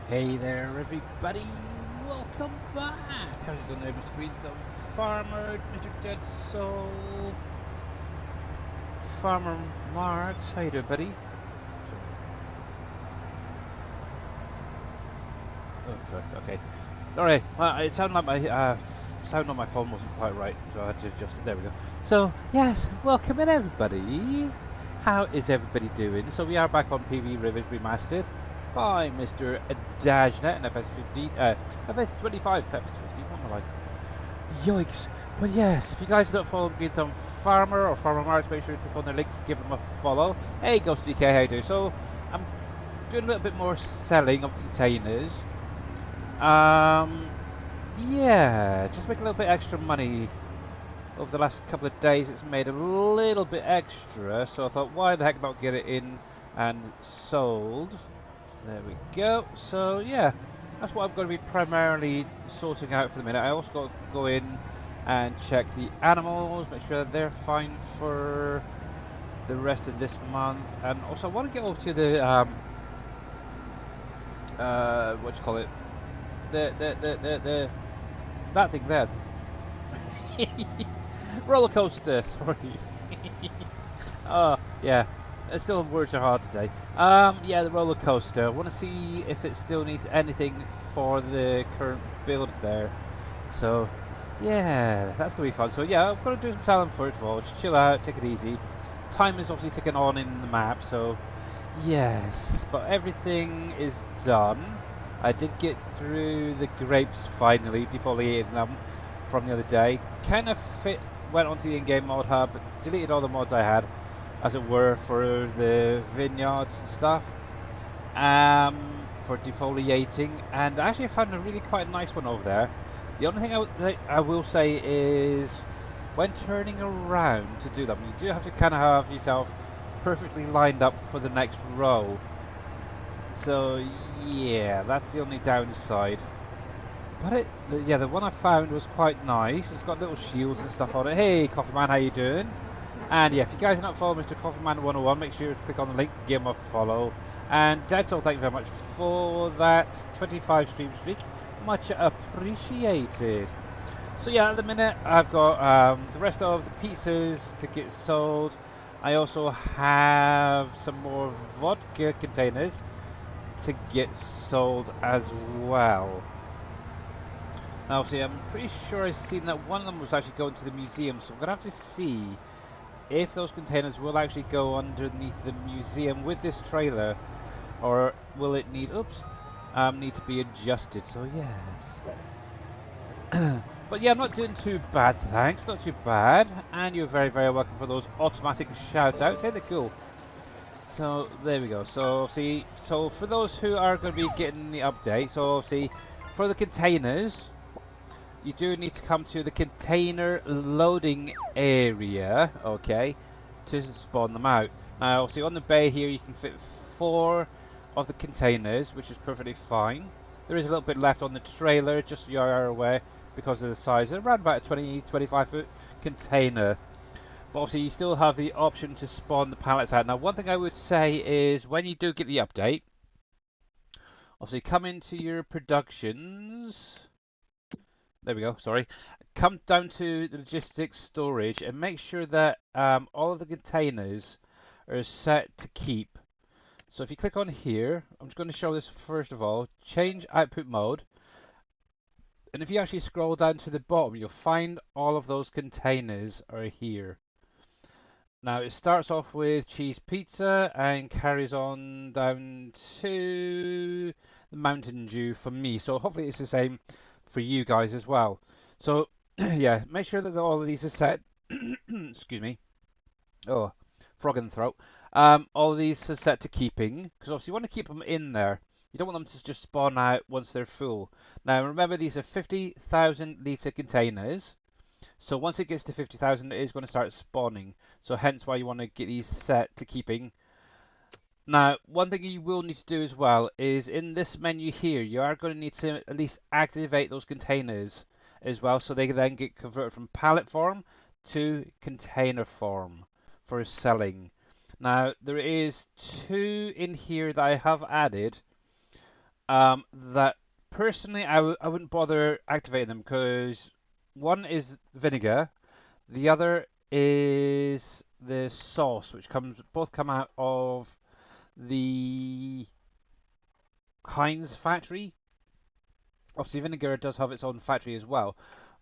Hey there, everybody! Welcome back! How's it going there, Mr. Green Thumb Farmer, Mr. Dead Soul, Farmer Marks? How you doing, buddy? Oh, okay. Alright, well, it sounded like my sound on my phone wasn't quite right, so I had to adjust it. There we go. So, yes, welcome in, everybody! How is everybody doing? So we are back on PV Rivers Remastered by Mr. Dajnet and FS15, FS25, FS15, what am I like? Yikes. But yes, if you guys don't follow Green Thumb Farmer or Farmer Marks, make sure to click on their links, give them a follow. Hey, Ghost DK, how you doing? So, I'm doing a little bit more selling of containers. Yeah, just make a little bit extra money. Over the last couple of days, it's made a little bit extra, so I thought, why the heck not get it in and sold? There we go. So, yeah, that's what I'm going to be primarily sorting out for the minute. I also got to go in and check the animals, make sure that they're fine for the rest of this month. And also, I want to get over to the, what do you call it? The that thing there. Roller coaster, sorry. Oh, yeah. Still words are hard today. Yeah, the roller coaster. I want to see if it still needs anything for the current build there. So, yeah, that's gonna be fun. So yeah, I'm gonna do some selling first of all. Just chill out, take it easy. Time is obviously ticking on in the map, so yes. But everything is done. I did get through the grapes finally, defoliating them from the other day. Kind of went onto the in-game mod hub, deleted all the mods I had, as it were, for the vineyards and stuff, for defoliating, and actually I found a really quite nice one over there. The only thing I will say is, when turning around to do them, you do have to kind of have yourself perfectly lined up for the next row. So yeah, that's the only downside. But yeah, the one I found was quite nice. It's got little shields and stuff on it. Hey, Coffee Man, how you doing? And yeah, if you guys are not following Mr. Coffee Man 101, make sure to click on the link, give him a follow. And Dead Soul, thank you very much for that 25 stream streak. Much appreciated. So yeah, at the minute I've got the rest of the pieces to get sold. I also have some more vodka containers to get sold as well. Now, obviously, I'm pretty sure I've seen that one of them was actually going to the museum, so I'm going to have to see if those containers will actually go underneath the museum with this trailer, or will it need, need to be adjusted. So yes. But yeah, I'm not doing too bad, thanks. Not too bad. And you're very, very welcome for those automatic shout-outs. Ain't they cool? So there we go. So see, so for those who are going to be getting the update, so see, for the containers, you do need to come to the container loading area, okay, to spawn them out. Now, see on the bay here, you can fit 4 of the containers, which is perfectly fine. There is a little bit left on the trailer, just so you are aware, because of the size. They're around about a 20-25 foot container. But obviously, you still have the option to spawn the pallets out. Now, one thing I would say is when you do get the update, obviously come into your productions. There we go, sorry. Come down to the logistics storage and make sure that all of the containers are set to keep. So if you click on here, I'm just going to show this first of all, change output mode. And if you actually scroll down to the bottom, you'll find all of those containers are here. Now it starts off with cheese pizza and carries on down to the Mountain Dew for me. So hopefully it's the same for you guys as well. So yeah, make sure that all of these are set. Excuse me. Oh, frog in the throat. All of these are set to keeping, because obviously you want to keep them in there. You don't want them to just spawn out once they're full. Now remember, these are 50,000 litre containers. So once it gets to 50,000, it is going to start spawning. So hence why you want to get these set to keeping. Now, one thing you will need to do as well is in this menu here, you are going to need to at least activate those containers as well, so they can then get converted from pallet form to container form for selling. Now, there is 2 in here that I have added that personally I wouldn't bother activating them because one is vinegar, the other is the sauce, which both come out of the Heinz factory. Obviously, vinegar does have its own factory as well.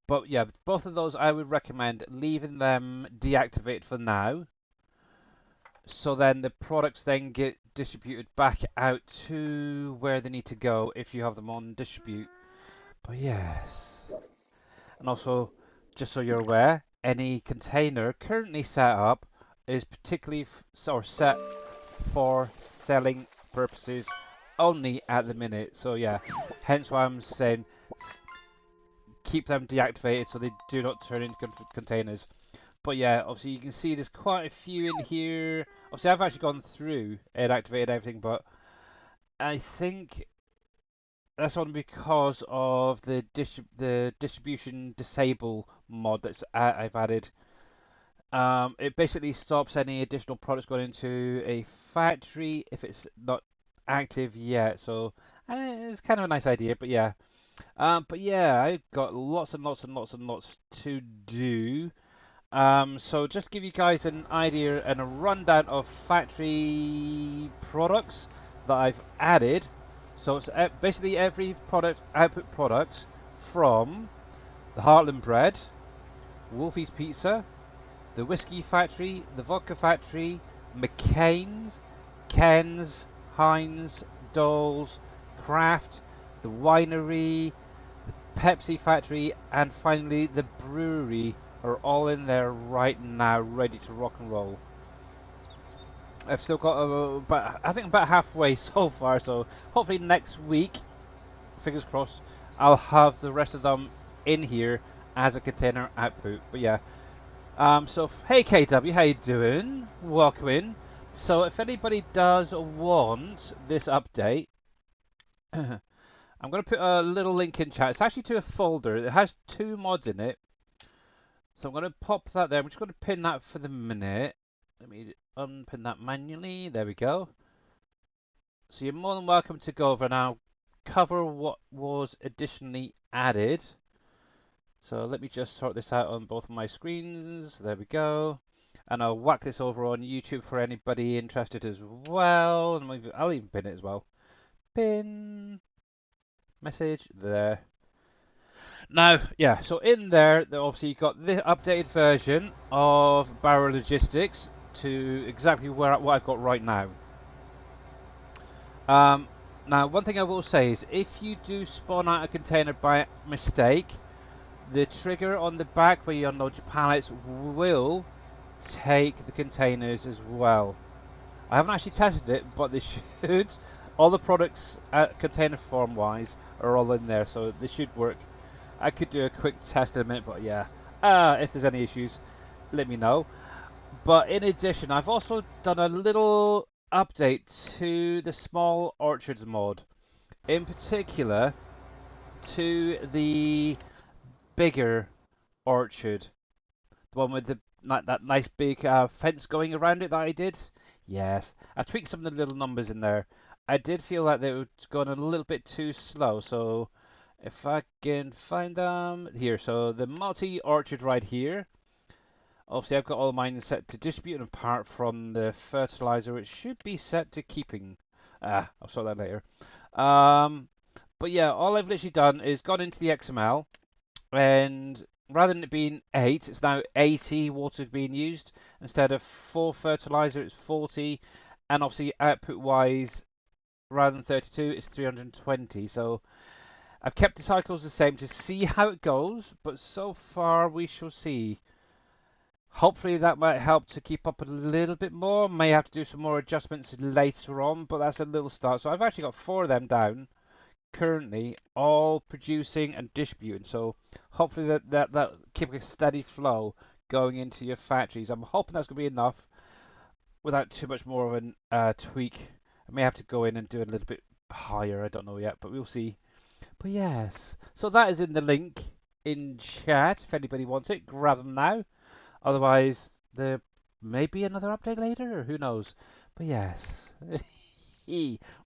But yeah, both of those I would recommend leaving them deactivated for now. So then the products then get distributed back out to where they need to go if you have them on distribute. But yes. And also, just so you're aware, any container currently set up is particularly or set for selling purposes only at the minute. So yeah, hence why I'm saying keep them deactivated so they do not turn into containers. But yeah, obviously you can see there's quite a few in here. Obviously I've actually gone through and activated everything, but I think that's only because of the distribution disable mod that's I've added. It basically stops any additional products going into a factory if it's not active yet. So it's kind of a nice idea, but yeah. But yeah, I've got lots and lots and lots and lots to do. So just to give you guys an idea and a rundown of factory products that I've added. So it's basically every product, output product from the Heartland Bread, Wolfie's Pizza, the Whiskey Factory, the Vodka Factory, McCain's, Ken's, Heinz, Dole's, Kraft, the Winery, Pepsi Factory, and finally the brewery are all in there right now, ready to rock and roll. I've still got I think about halfway so far, so hopefully next week, fingers crossed, I'll have the rest of them in here as a container output. But yeah, so hey KW, how you doing? Welcome in. So if anybody does want this update, I'm going to put a little link in chat. It's actually to a folder. It has 2 mods in it. So I'm going to pop that there. I'm just going to pin that for the minute. Let me unpin that manually. There we go. So you're more than welcome to go over and I'll cover what was additionally added. So let me just sort this out on both of my screens. There we go. And I'll whack this over on YouTube for anybody interested as well. And I'll even pin it as well. Pin. Message there. Now, yeah, so in there, obviously you've got the updated version of Barrow Logistics to exactly what I've got right now. Now, one thing I will say is if you do spawn out a container by mistake, the trigger on the back where you unload your pallets will take the containers as well. I haven't actually tested it, but they should. All the products, container form wise, are all in there, so they should work. I could do a quick test in a minute, but yeah. If there's any issues, let me know. But in addition, I've also done a little update to the Small Orchards mod. In particular, to the bigger orchard. The one with that nice big fence going around it that I did. Yes. I tweaked some of the little numbers in there. I did feel like they were going a little bit too slow, so if I can find them here. So the multi-orchard right here. Obviously I've got all mine set to distribute apart from the fertilizer, which should be set to keeping. I'll sort that later. But yeah, all I've literally done is gone into the XML, and rather than it being 8, it's now 80 water being used. Instead of 4 fertilizer, it's 40. And obviously output wise, rather than 32, it's 320. So I've kept the cycles the same to see how it goes, but so far we shall see. Hopefully that might help to keep up a little bit more. May have to do some more adjustments later on, but that's a little start. So I've actually got 4 of them down currently, all producing and distributing. So hopefully that keep a steady flow going into your factories. I'm hoping that's going to be enough without too much more of a tweak. I may have to go in and do it a little bit higher. I don't know yet, but we'll see. But yes, so that is in the link in chat. If anybody wants it, grab them now. Otherwise, there may be another update later, or who knows. But yes.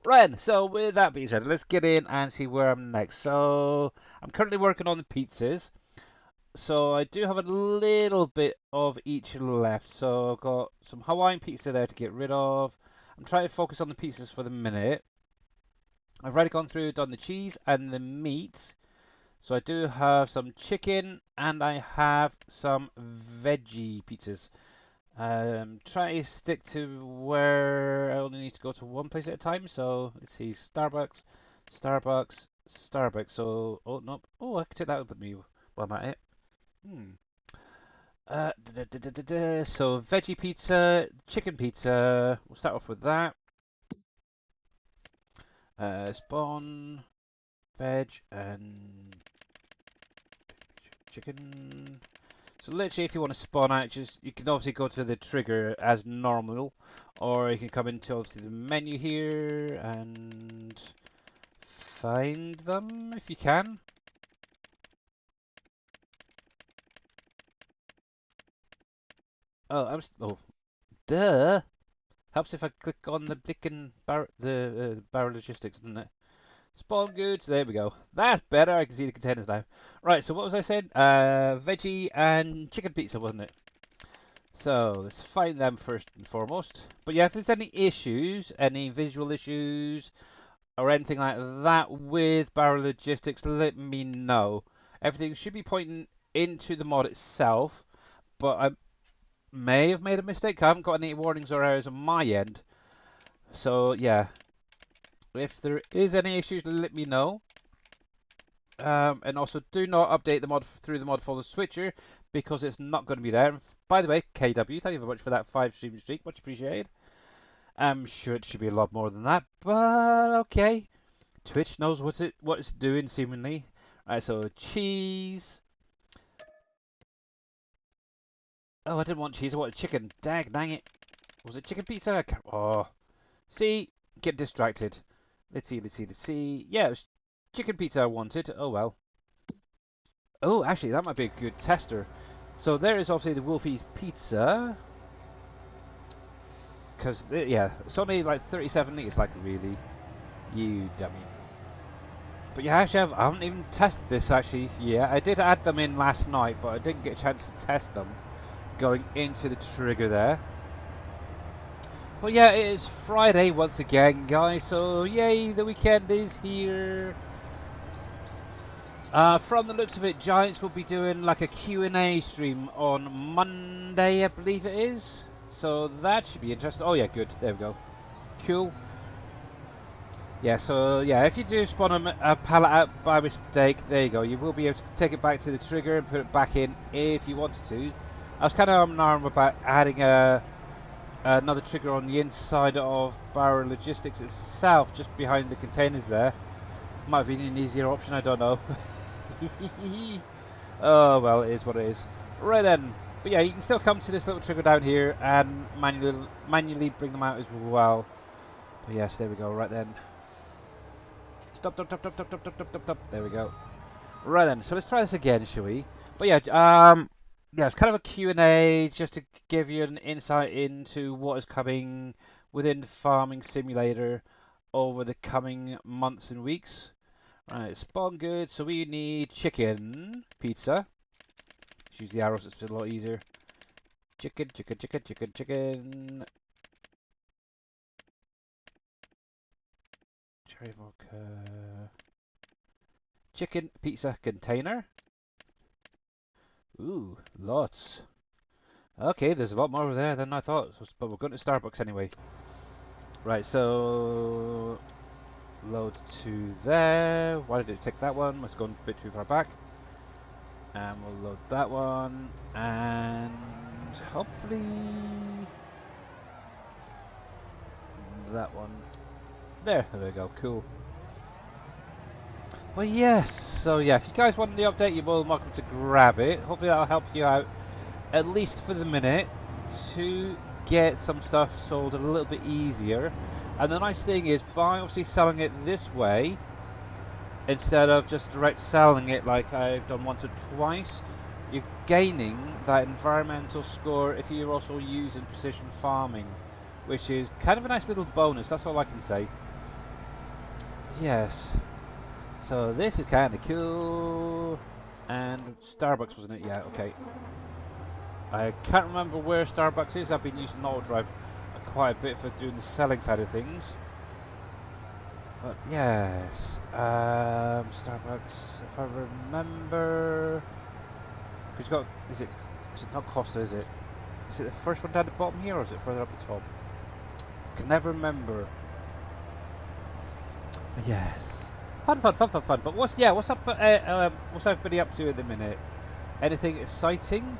Right, so with that being said, let's get in and see where I'm next. So I'm currently working on the pizzas. So I do have a little bit of each left. So I've got some Hawaiian pizza there to get rid of. I'm trying to focus on the pizzas for the minute. I've already gone through, done the cheese and the meat. So I do have some chicken and I have some veggie pizzas. Try to stick to where I only need to go to one place at a time. So let's see, Starbucks, Starbucks, Starbucks. So, oh no, oh I can take that with me while I'm at it. So veggie pizza, chicken pizza. We'll start off with that. Spawn, veg, and chicken. So literally, if you want to spawn out, just you can obviously go to the trigger as normal, or you can come into obviously the menu here and find them if you can. Oh, duh. Helps if I click on the blinking barrel logistics, doesn't it? Spawn goods. There we go. That's better. I can see the containers now. Right. So what was I saying? Veggie and chicken pizza, wasn't it? So let's find them first and foremost. But yeah, if there's any issues, any visual issues, or anything like that with barrel logistics, let me know. Everything should be pointing into the mod itself, but I may have made a mistake. I haven't got any warnings or errors on my end. So yeah, if there is any issues, let me know. And also do not update the mod through the mod folder switcher because it's not going to be there. And by the way, KW, thank you very much for that 5 stream streak, much appreciated. I'm sure it should be a lot more than that, but okay. Twitch knows what it's doing seemingly. Alright, so cheese. Oh, I didn't want cheese, I wanted chicken. Dang it. Was it chicken pizza? Oh. See? Get distracted. Let's see. Yeah, it was chicken pizza I wanted. Oh well. Oh, actually, that might be a good tester. So there is obviously the Wolfie's Pizza. Because, yeah, it's only like 37 litres, like, really. You dummy. But yeah, actually, I haven't even tested this, actually. Yeah, I did add them in last night, but I didn't get a chance to test them going into the trigger there. But yeah, it is Friday once again, guys, so yay, the weekend is here. From the looks of it, Giants will be doing like a Q&A stream on Monday, I believe it is. So that should be interesting. Oh yeah, good. There we go. Cool. Yeah, so yeah, if you do spawn a pallet out by mistake, there you go. You will be able to take it back to the trigger and put it back in if you wanted to. I was kind of arm about adding another trigger on the inside of Barrow Logistics itself, just behind the containers there. Might have been an easier option, I don't know. Oh well, it is what it is. Right then, but yeah, you can still come to this little trigger down here and manually bring them out as well. But yes, there we go. Right then, stop. There we go. Right then, so let's try this again, shall we? But yeah, yeah, it's kind of a Q&A just to give you an insight into what is coming within Farming Simulator over the coming months and weeks. Right, spawn goods. So we need chicken pizza. Let's use the arrows, it's a lot easier. Chicken. Cherry vodka. Chicken pizza container. Ooh, lots. Okay, there's a lot more over there than I thought, but we're going to Starbucks anyway. Right, so load to there. Why did it take that one? Must have gone a bit too far back. And we'll load that one, and hopefully that one. There we go, cool. But yes, so yeah, if you guys want the update, you're more than welcome to grab it. Hopefully that'll help you out, at least for the minute, to get some stuff sold a little bit easier. And the nice thing is, by obviously selling it this way, instead of just direct selling it like I've done once or twice, you're gaining that environmental score if you're also using precision farming, which is kind of a nice little bonus. That's all I can say. Yes. So this is kind of cool. And Starbucks, wasn't it? Yeah, okay. I can't remember where Starbucks is. I've been using auto drive quite a bit for doing the selling side of things. But yes, Starbucks, if I remember, because you got, is it not Costa, is it? Is it the first one down the bottom here, or is it further up the top? Can never remember. But yes, fun. But what's up? What's everybody up to at the minute? Anything exciting?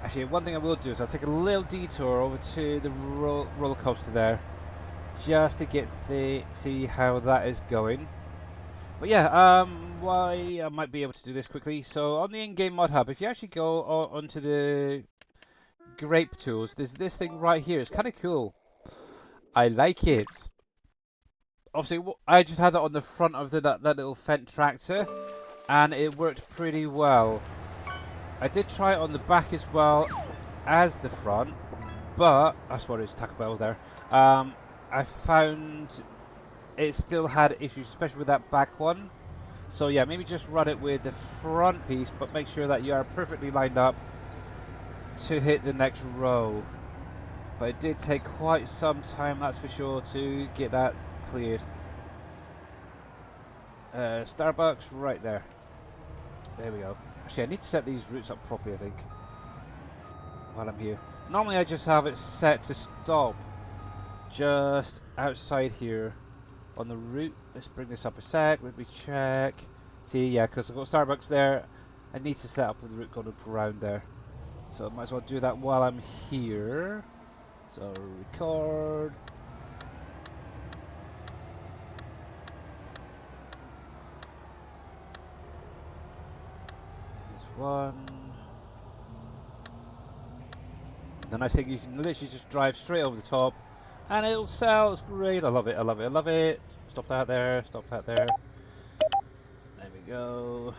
Actually, one thing I will do is I'll take a little detour over to the roller coaster there, just to see how that is going. But yeah, why I might be able to do this quickly. So on the in-game mod hub, if you actually go onto the grape tools, there's this thing right here. It's kind of cool. I like it. Obviously, I just had that on the front of that little Fendt tractor, and it worked pretty well. I did try it on the back as well as the front, but that's what it's Taco Bell there. I found it still had issues, especially with that back one. So yeah, maybe just run it with the front piece, but make sure that you are perfectly lined up to hit the next row. But it did take quite some time, that's for sure, to get that cleared. Starbucks right there. There we go. Actually, I need to set these routes up properly, I think, while I'm here. Normally I just have it set to stop just outside here on the route. Let's bring this up a sec. Let me check. See, yeah, because I've got Starbucks there. I need to set up the route going up around there. So I might as well do that while I'm here. So record. There's one. The nice thing, you can literally just drive straight over the top and it'll sell. It's great. I love it. Stop that there. There we go.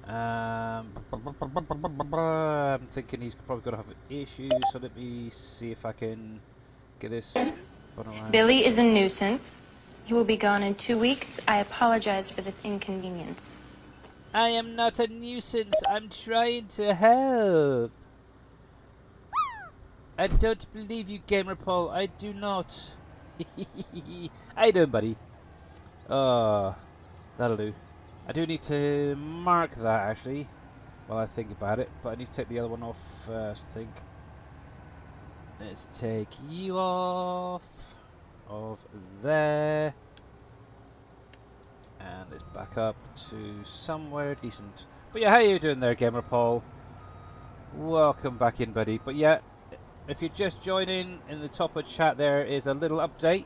I'm thinking he's probably going to have issues, so let me see if I can get this spun around. Billy is a nuisance. He will be gone in 2 weeks. I apologize for this inconvenience. I am not a nuisance. I'm trying to help. I don't believe you, Gamer Paul. I do not. How you doing, buddy? That'll do. I do need to mark that, actually, while I think about it. But I need to take the other one off first, I think. Let's take you off of there. And let's back up to somewhere decent. But yeah, how you doing there, Gamer Paul? Welcome back in, buddy. But yeah, if you're just joining, in the top of chat there is a little update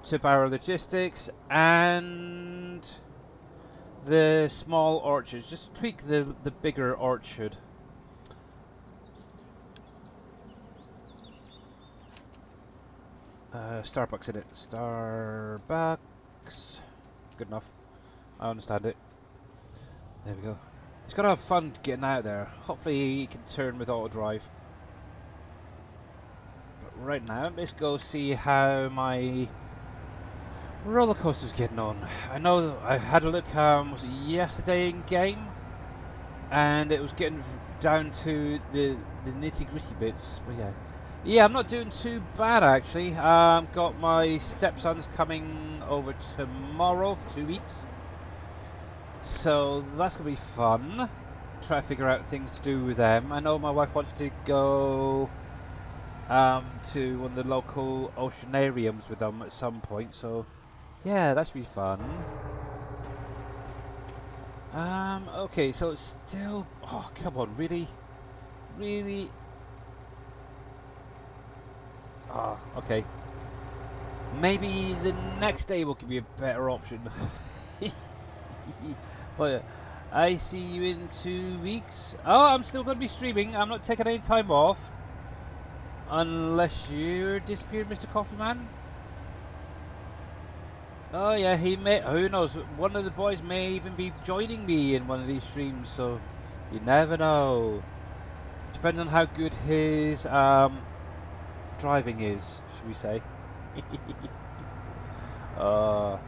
to Barrow Logistics and the small orchards. Just tweak the bigger orchard. Starbucks in it. Starbucks. Good enough. I understand it. There we go. He's got to have fun getting out there. Hopefully he can turn with auto drive. But right now, let's go see how my roller coaster's getting on. I know I had a look, was it yesterday in game, and it was getting down to the nitty gritty bits. But yeah, I'm not doing too bad actually. Got my stepsons coming over tomorrow for 2 weeks, so that's gonna be fun. Try to figure out things to do with them. I know my wife wants to go to one of the local oceanariums with them at some point, so yeah, that should be fun. Okay, so it's still... Oh, come on, really? Really? Ah, okay. Maybe the next day will give you a better option. But I see you in 2 weeks. Oh, I'm still going to be streaming. I'm not taking any time off. Unless you're disappeared, Mr. Coffee Man. Oh yeah, he may, who knows, one of the boys may even be joining me in one of these streams, so you never know. Depends on how good his driving is, should we say. There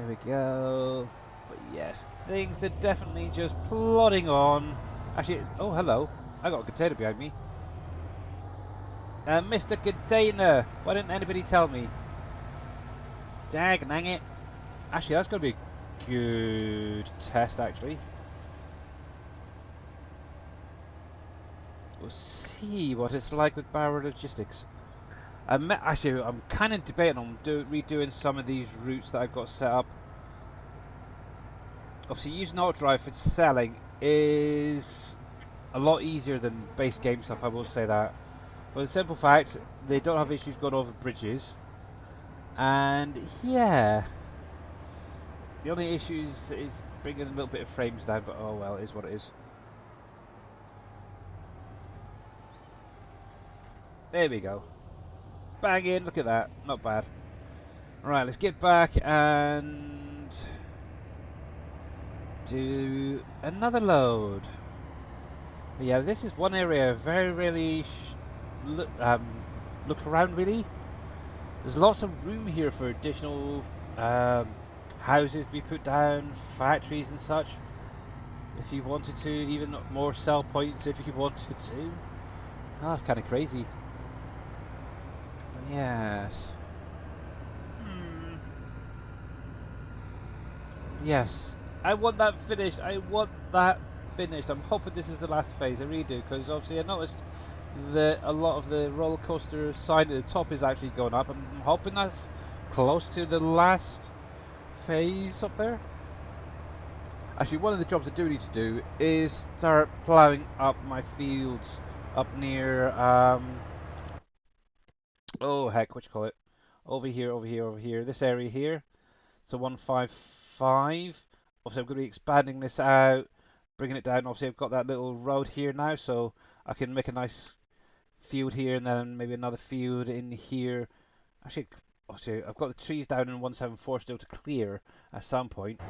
we go. But yes, things are definitely just plodding on. Actually, oh hello, I got a container behind me. Mr. Container, why didn't anybody tell me? Dag dang it. Actually, that's going to be a good test, actually. We'll see what it's like with Barrow Logistics. Actually, I'm kind of debating on redoing some of these routes that I've got set up. Obviously, using auto drive for selling is a lot easier than base game stuff, I will say that. For the simple fact, they don't have issues going over bridges. And yeah, the only issue is bringing a little bit of frames down, but oh well, it is what it is. There we go. Bang in, look at that, not bad. Right, let's get back and do another load. But yeah, this is one area very rarely look around really. There's lots of room here for additional houses to be put down, factories and such. If you wanted to, even more sell points if you wanted to. Oh, it's kind of crazy. But yes. Yes. I want that finished. I want that finished. I'm hoping this is the last phase. I really do, because obviously I noticed that a lot of the roller coaster sign at the top is actually going up. I'm hoping that's close to the last phase up there. Actually, one of the jobs I do need to do is start ploughing up my fields up near oh heck, what you call it? Over here, over here, over here. This area here. So 155. Obviously, I'm going to be expanding this out, bringing it down. Obviously, I've got that little road here now, so I can make a nice field here, and then maybe another field in here. Actually, I've got the trees down in 174 still to clear at some point.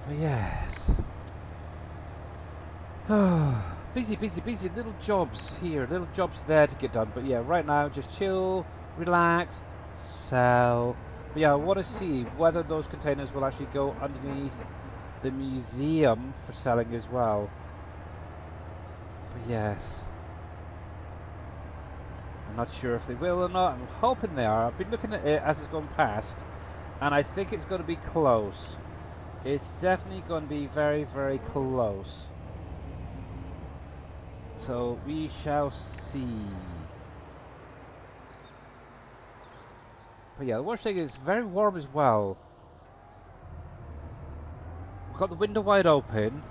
But yes. Busy, busy, busy. Little jobs here, little jobs there to get done. But yeah, right now, just chill, relax, sell. But yeah, I want to see whether those containers will actually go underneath the museum for selling as well. But yes. I'm not sure if they will or not. I'm hoping they are. I've been looking at it as it's gone past, and I think it's going to be close. It's definitely going to be very, very close. So we shall see. But yeah, the worst thing is it's very warm as well. We've got the window wide open,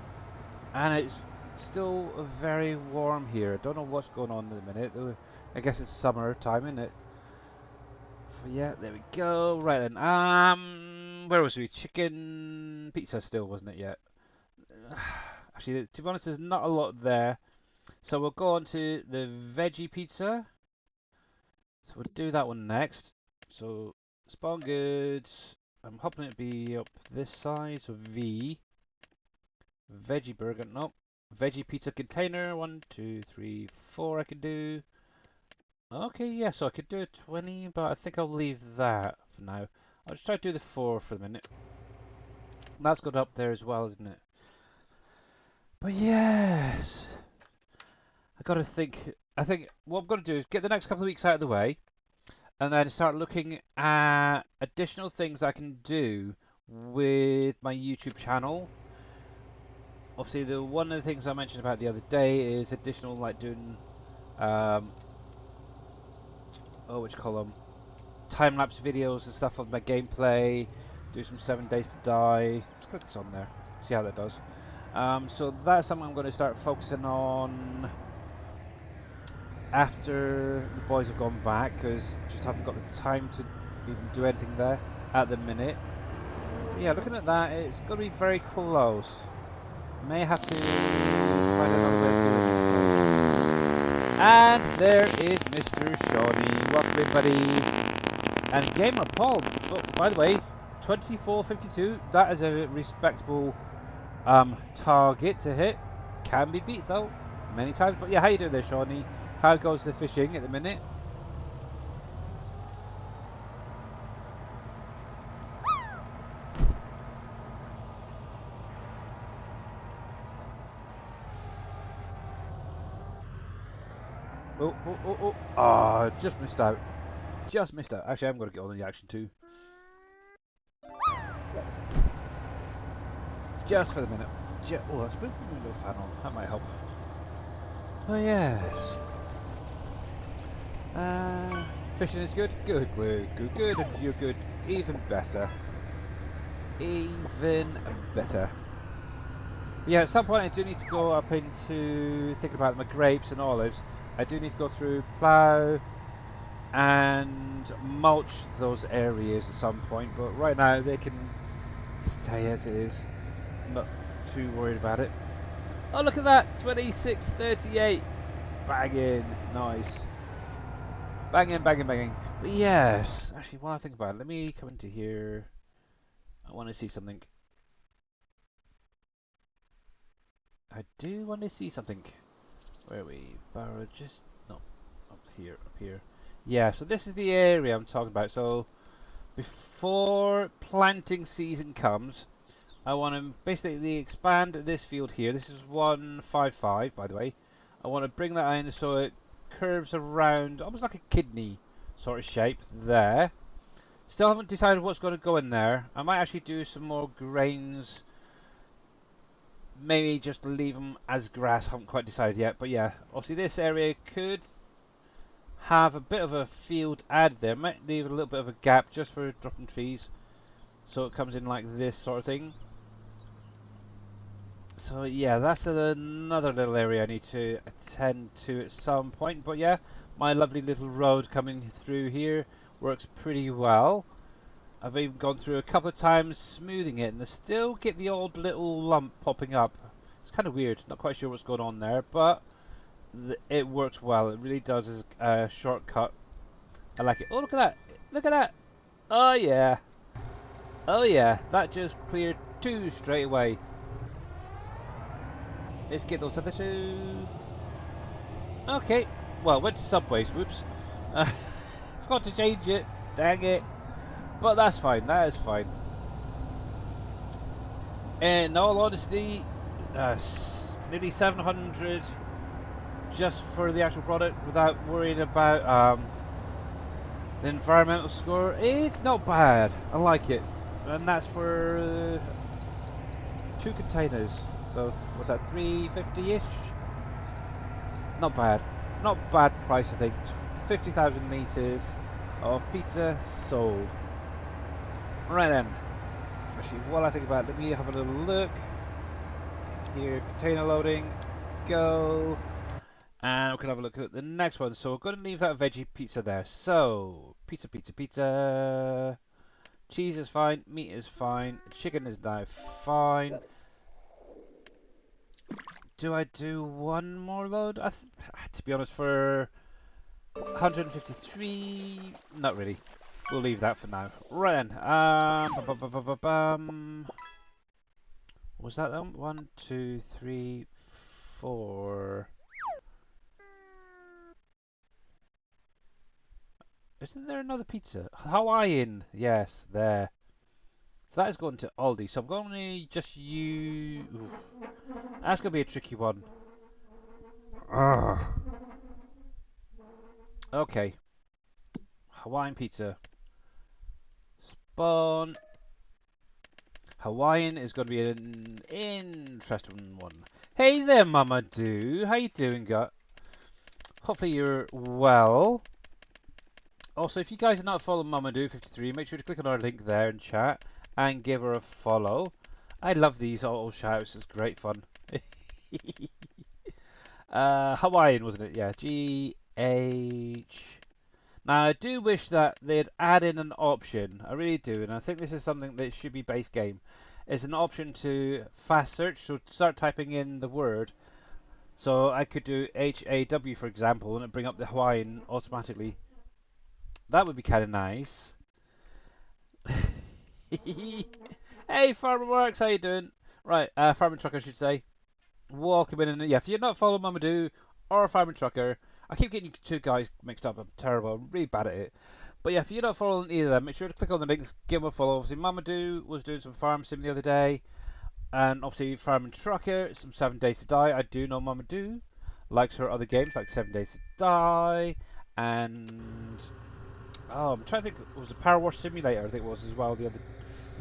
and it's still very warm here. I don't know what's going on in a minute. I guess it's summer time, isn't it? So yeah, there we go. Right then, where was we? Chicken pizza still, wasn't it yet? Actually, to be honest, there's not a lot there. So we'll go on to the veggie pizza. So we'll do that one next. So spawn goods. I'm hoping it'd be up this side. So V. Veggie burger. Nope. Veggie pizza container. 1, 2, 3, 4. I can do. Okay, yeah. So I could do a 20, but I think I'll leave that for now. I'll just try to do the 4 for the minute. That's got up there as well, isn't it? But yes. I gotta think. I think what I'm gonna do is get the next couple of weeks out of the way, and then start looking at additional things I can do with my YouTube channel. Obviously, one of the things I mentioned about the other day is additional, like doing, what you call them, time-lapse videos and stuff of my gameplay. Do some 7 Days to Die. Let's click this on there. See how that does. So that's something I'm going to start focusing on after the boys have gone back, because just haven't got the time to even do anything there at the minute. But yeah, looking at that, it's going to be very close. May have to find another way of doing it. And there is Mr. Shawnee. Welcome everybody. And Gamer Paul, oh, by the way, 2452, that is a respectable target to hit. Can be beat though. many times. But yeah, how you doing there, Shawnee? How goes the fishing at the minute? Oh, oh, oh, oh. Ah, just missed out. Just missed out. Actually, I'm going to get on the action too. Just for the minute. Oh, let's move the window fan on. That might help. Oh, yes. Fishing is good? Good, good, good, good. You're good. Even better. Even better. Yeah, at some point I do need to go up into thinking about my grapes and olives. I do need to go through, plough, and mulch those areas at some point. But right now they can stay as it is. I'm not too worried about it. Oh, look at that! 26:38. Banging. Nice. Banging, banging, banging. But yes, actually, while I think about it, let me come into here. I want to see something. I do want to see something. Where are we? Barrow, just no, up here, up here. Yeah, so this is the area I'm talking about. So before planting season comes, I want to basically expand this field here. This is 155, by the way. I want to bring that in so it curves around, almost like a kidney sort of shape there. Still haven't decided what's going to go in there. I might actually do some more grains. Maybe just leave them as grass. Haven't quite decided yet. But yeah, obviously this area could have a bit of a field add there. Might leave a little bit of a gap just for dropping trees. So it comes in like this sort of thing. So yeah, that's another little area I need to attend to at some point. But yeah, my lovely little road coming through here works pretty well. I've even gone through a couple of times smoothing it, and I still get the odd little lump popping up. It's kind of weird, not quite sure what's going on there, but it works well. It really does as a shortcut. I like it. Oh, look at that! Look at that! Oh yeah! Oh yeah! That just cleared two straight away. Let's get those other two. Okay. Well, went to Subways. Whoops. Forgot to change it. Dang it. But that's fine. That is fine. In all honesty, nearly 700 just for the actual product without worrying about the environmental score. It's not bad. I like it. And that's for two containers. So what's that, 350-ish? Not bad. Not bad price, I think. 50,000 litres of pizza sold. Right then. Actually, while I think about it, let me have a little look. Here, container loading. Go. And we can have a look at the next one. So we're going to leave that veggie pizza there. So, pizza, pizza, pizza. Cheese is fine. Meat is fine. Chicken is now fine. Do I do one more load? To be honest, for 153, not really. We'll leave that for now. Right then. Was that them? 1, 2, 3, 4. Isn't there another pizza? Hawaiian. Yes, there. So that is going to Aldi. So I'm going to just use. Oof. That's going to be a tricky one. Ugh. Okay. Hawaiian pizza. Spawn. Hawaiian is going to be an interesting one. Hey there, Mama Do. How you doing, gut? Hopefully you're well. Also, if you guys are not following Mama Do 53, make sure to click on our link there in chat and give her a follow. I love these auto shouts. It's great fun. Hawaiian, wasn't it? Yeah. GH. Now, I do wish that they'd add in an option. I really do, and I think this is something that should be base game. It's an option to fast search, so start typing in the word. So I could do HAW, for example, and it bring up the Hawaiian automatically. That would be kind of nice. Hey, Farmer Works, how you doing? Right, Farmer Truck, I should say. welcome in. And yeah, if you're not following Mamadou or Farming Trucker, I keep getting you two guys mixed up. I'm terrible. I'm really bad at it. But yeah, if you're not following either of them, make sure to click on the links, give them a follow. Obviously, Mamadou was doing some farm sim the other day, and obviously Farming Trucker, some 7 Days to Die. I do know Mamadou likes her other games like 7 Days to Die, and I'm trying to think. It was a Power Wash Simulator, I think it was as well the other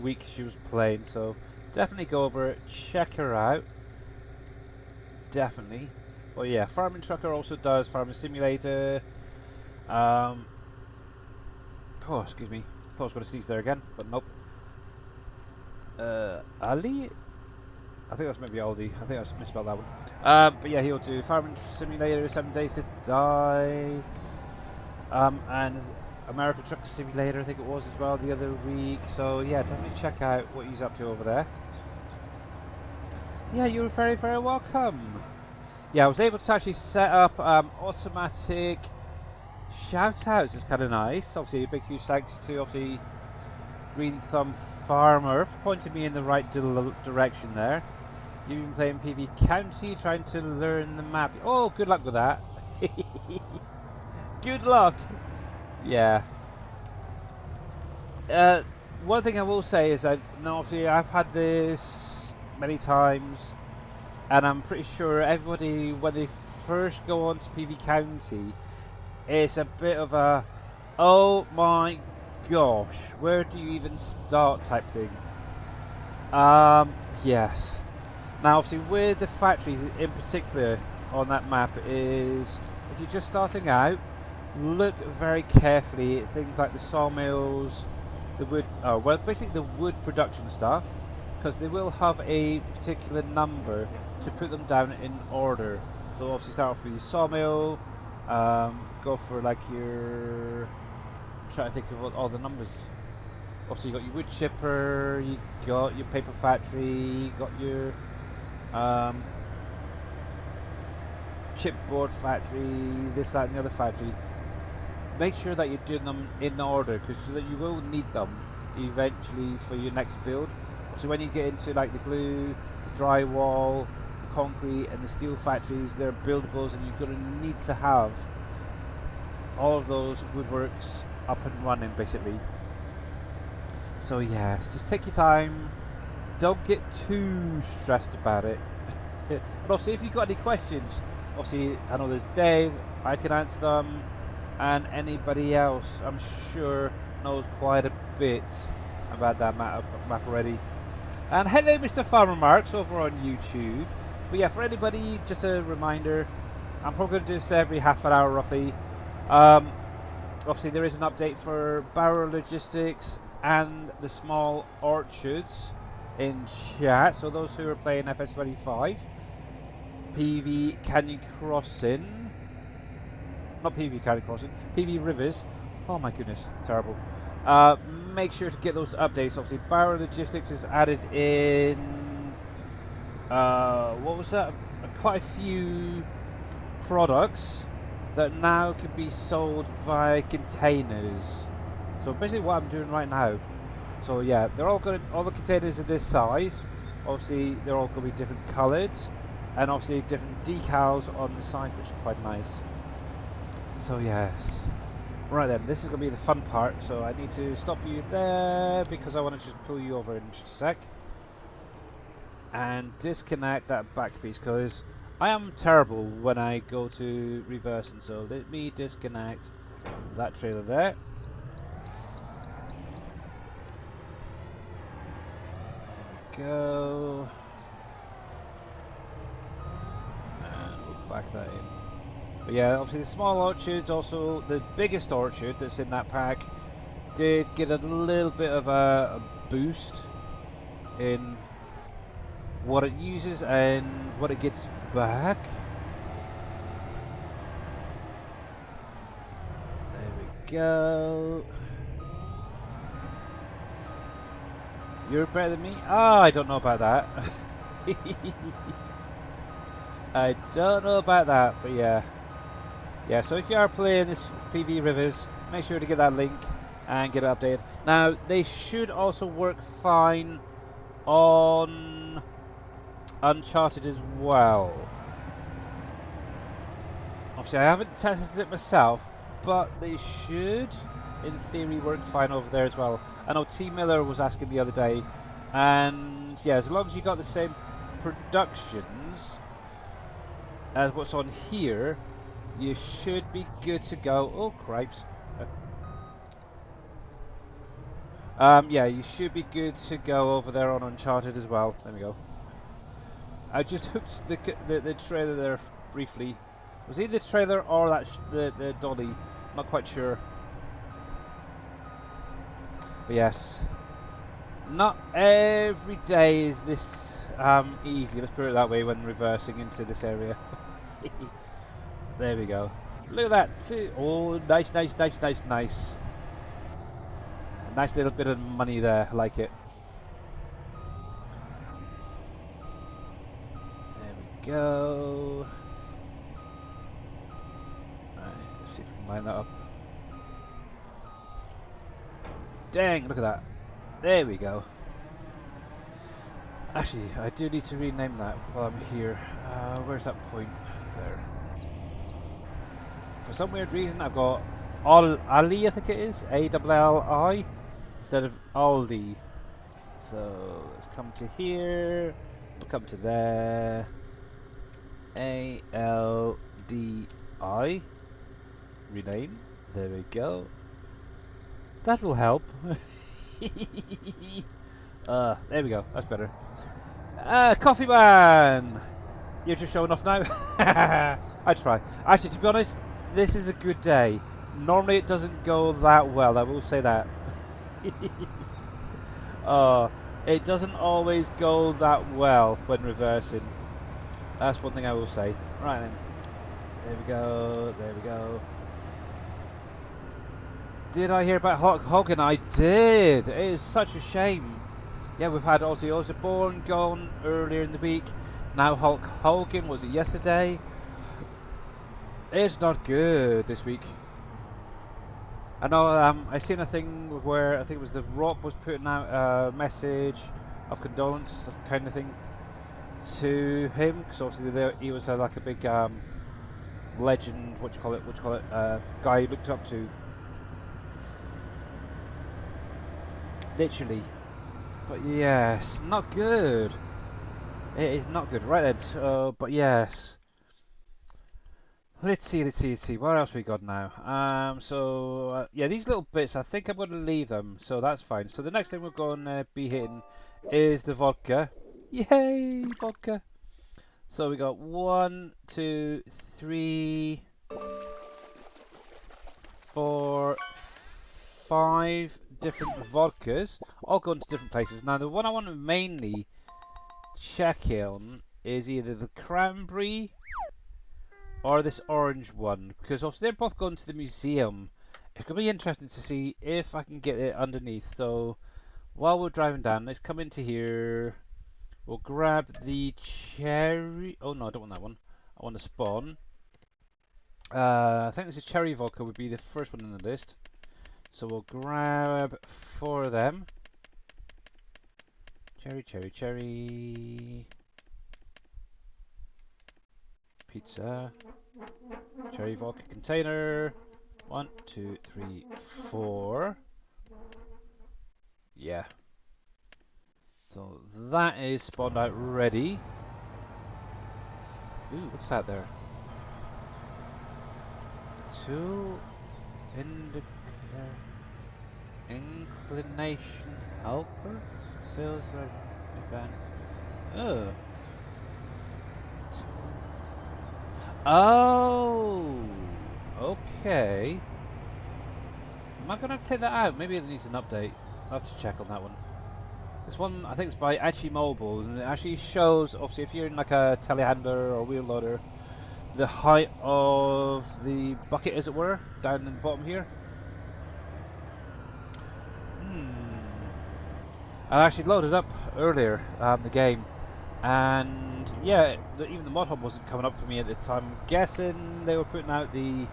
week she was playing. So definitely go over, check her out. Definitely. But yeah, Farming Trucker also does Farming Simulator. Oh, excuse me. Thought I was going to sneeze there again, but nope. Ali? I think that's maybe Aldi. I think I misspelled that one. But yeah, he'll do Farming Simulator, 7 Days to Die. And American Truck Simulator, I think it was as well the other week. So yeah, definitely check out what he's up to over there. Yeah, you're very, very welcome. Yeah, I was able to actually set up automatic shout-outs. It's kind of nice. Obviously, a big huge thanks to obviously Green Thumb Farmer for pointing me in the right direction there. You've been playing PV County, trying to learn the map. Oh, good luck with that. Good luck. Yeah. One thing I will say is that now obviously I've had this many times, and I'm pretty sure everybody when they first go on to PV County, it's a bit of a, oh my gosh, where do you even start type thing. Yes. Now obviously with the factories in particular on that map is, if you're just starting out, look very carefully at things like the sawmills, the wood, well basically the wood production stuff, because they will have a particular number to put them down in order. So obviously start off with your sawmill, go for like your, I'm trying to think of what all the numbers. Obviously you got your wood chipper, you got your paper factory, you got your chipboard factory, this, that and the other factory. Make sure that you're doing them in order, because you will need them eventually for your next build. So when you get into like the glue, the drywall, the concrete and the steel factories, they're buildables and you're going to need to have all of those woodworks up and running basically. So yes, just take your time, don't get too stressed about it. But obviously if you've got any questions, obviously I know there's Dave, I can answer them, and anybody else I'm sure knows quite a bit about that map already. And hello Mr. Farmer Marks over on YouTube. But yeah, for anybody, just a reminder, I'm probably going to do this every half an hour roughly. Obviously there is an update for Barrow Logistics and the small orchards in chat, so those who are playing FS25, PV Canyon Crossing, not PV Canyon Crossing, PV Rivers, oh my goodness, terrible. Make sure to get those updates. Obviously Barrow Logistics is added in, what was that, quite a few products that now can be sold via containers. So basically what I'm doing right now, so yeah, they're all going to, all the containers are this size, obviously they're all going to be different coloured, and obviously different decals on the side, which is quite nice. So yes, right then, this is going to be the fun part, so I need to stop you there because I want to just pull you over in just a sec and disconnect that back piece, because I am terrible when I go to reversing. So let me disconnect that trailer there. There we go. And we'll back that in. But yeah, obviously the small orchards, also the biggest orchard that's in that pack, did get a little bit of a boost in what it uses and what it gets back. There we go. You're better than me? Ah, I don't know about that. I don't know about that, but yeah. Yeah, so if you are playing this PV Rivers, make sure to get that link and get it updated. Now, they should also work fine on Uncharted as well. Obviously, I haven't tested it myself, but they should, in theory, work fine over there as well. I know T Miller was asking the other day, and yeah, as long as you got the same productions as what's on here, you should be good to go. Oh, cripes. Yeah, you should be good to go over there on Uncharted as well. There we go. I just hooked the trailer there briefly. Was it the trailer or that the dolly? Not quite sure. But yes, not every day is this easy. Let's put it that way when reversing into this area. There we go. Look at that too. Oh, nice, nice, nice, nice, nice. A nice little bit of money there. I like it. There we go. Right, let's see if we can line that up. Dang, look at that. There we go. Actually, I do need to rename that while I'm here. Where's that point? There. For some weird reason, I've got Ali, I think it is, A-L-L-I, instead of Aldi. So let's come to here. We'll come to there. A-L-D-I. Rename. There we go. That will help. There we go. That's better. Coffee Man! You're just showing off now? I try. Actually, to be honest, this is a good day. Normally it doesn't go that well, I will say that. It doesn't always go that well when reversing. That's one thing I will say. Right then. There we go, there we go. Did I hear about Hulk Hogan? I did! It is such a shame. Yeah, we've had Ozzy Osbourne gone earlier in the week. Now Hulk Hogan, was it yesterday? It's not good this week. I know I seen a thing where I think it was The Rock was putting out a message of condolence kind of thing to him, because obviously he was like a big legend, what you call it, guy he looked up to. Literally. But yes, not good. It is not good. Right then, but yes. Let's see. What else we got now? Yeah, these little bits, I think I'm going to leave them, so that's fine. So the next thing we're going to be hitting is the vodka. Yay, vodka. So we got 1, 2, 3, 4, 5 different vodkas, all going to different places. Now the one I want to mainly check on is either the cranberry or this orange one, because obviously they're both going to the museum. It's going to be interesting to see if I can get it underneath. So while we're driving down, let's come into here. We'll grab the cherry. Oh no, I don't want that one. I want the spawn. I think this is cherry vodka would be the first one on the list. So we'll grab 4 of them. Cherry. Pizza. Cherry vodka container. 1, 2, 3, 4. Yeah. So that is spawned out ready. Ooh, what's that there? Tool inclination helper? Fails right. Oh. Oh. Okay. Am I gonna take that out? Maybe it needs an update. I'll have to check on that one. This one, I think it's by Actually Mobile, and it actually shows, obviously, if you're in like a telehandler or wheel loader, the height of the bucket, as it were, down in the bottom here. I actually loaded up earlier the game, and yeah, even the mod hub wasn't coming up for me at the time. I'm guessing they were putting out the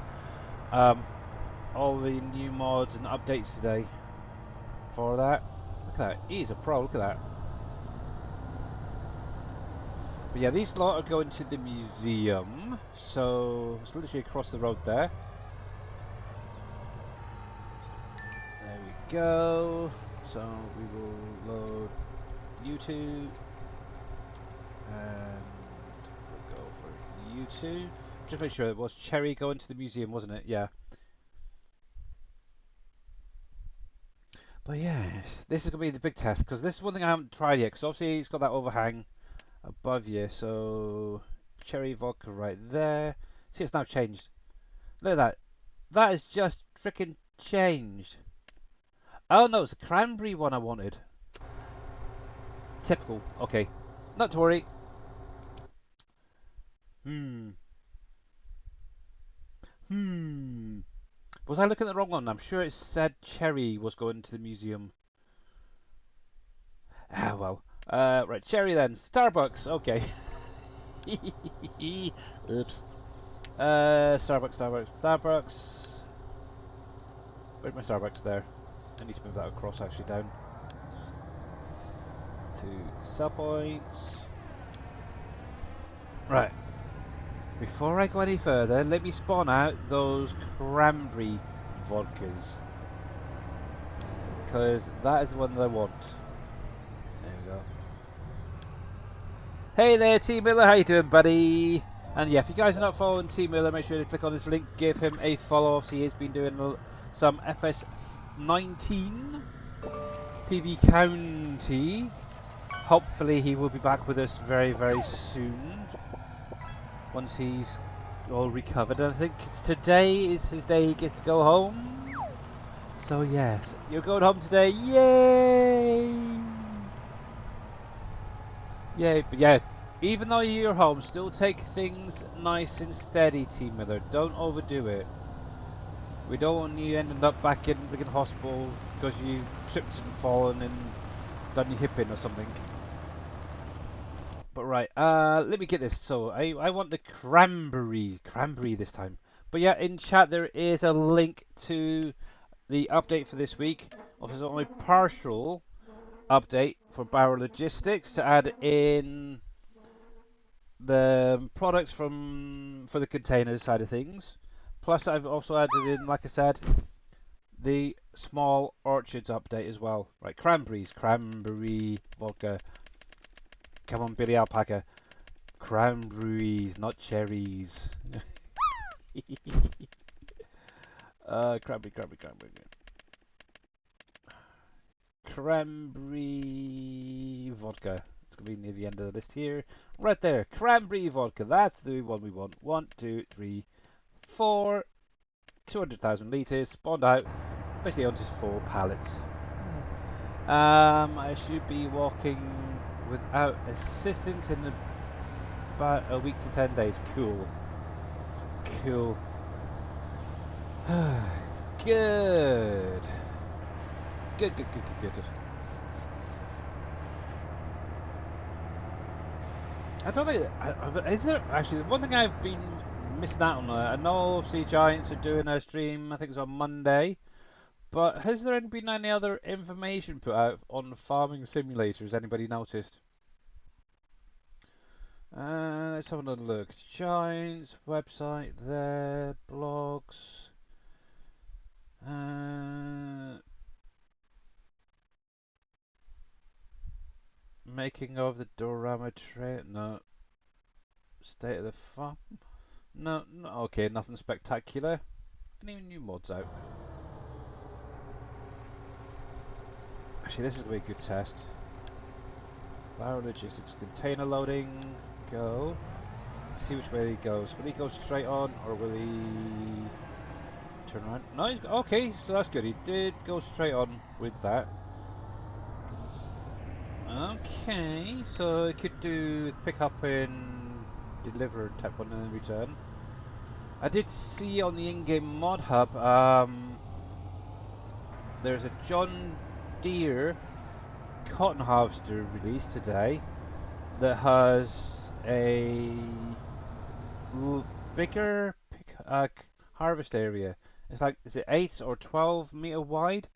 all the new mods and updates today for that. Look at that, he's a pro. Look at that. But yeah, these lot are going to the museum, so it's literally across the road there. There we go. So we will load YouTube, and we'll go for YouTube. Just make sure it was Cherry going to the museum, wasn't it? Yeah. But yes, this is going to be the big test, because this is one thing I haven't tried yet, because obviously it's got that overhang above you, so cherry vodka right there. See, it's now changed. Look at that. That is just freaking changed. Oh no, it's the cranberry one I wanted. Typical. Okay. Not to worry. Hmm. Hmm. Was I looking at the wrong one? I'm sure it said cherry was going to the museum. Ah, well. Right, cherry then. Starbucks. Okay. Oops. Starbucks. Where's my Starbucks there? I need to move that across actually down to sell points. Right. Before I go any further, let me spawn out those cranberry vodkas. Because that is the one that I want. There we go. Hey there, T Miller, how you doing, buddy? And yeah, if you guys are not following T Miller, make sure to click on this link, give him a follow. Obviously, he's been doing some FS19 PV County. Hopefully, he will be back with us very, very soon. Once he's all recovered. And I think today is his day he gets to go home. So yes, you're going home today. Yay! Yay, but yeah, even though you're home, still take things nice and steady, Team Miller. Don't overdo it. We don't want you ending up back in the hospital because you tripped and fallen and done your hip in or something. But right, let me get this. So I want the cranberry this time. But yeah, in chat there is a link to the update for this week. Obviously, only partial update for Barrow Logistics to add in the products for the containers side of things. Plus, I've also added in, like I said, the small orchards update as well. Right, cranberry vodka. Come on, Billy Alpaca. Cranberries, not cherries. Cranberry. Cranberry vodka. It's going to be near the end of the list here. Right there. Cranberry vodka. That's the one we want. 1, 2, 3, 4. 200,000 litres. Spawned out. Basically onto 4 pallets. I should be walking without assistance in about a week to 10 days. Cool. Good. Good. I don't think. Is there actually one thing I've been missing out on? I know obviously Giants are doing a stream. I think it's on Monday. But has there been any other information put out on farming simulators? Anybody noticed? Let's have another look. Giants website there, blogs. Making of the Dorama tray. No. State of the farm. No. Okay, nothing spectacular. Any new mods out? Actually, this is going to be a good test. Barrow logistics, container loading, go. See which way he goes. Will he go straight on or will he turn around? No, okay, so that's good. He did go straight on with that. Okay, so he could do pick up and deliver type one and then return. I did see on the in-game mod hub, there's a John Deere cotton harvester released today that has a bigger harvest area. It's like, is it 8 or 12 meter wide?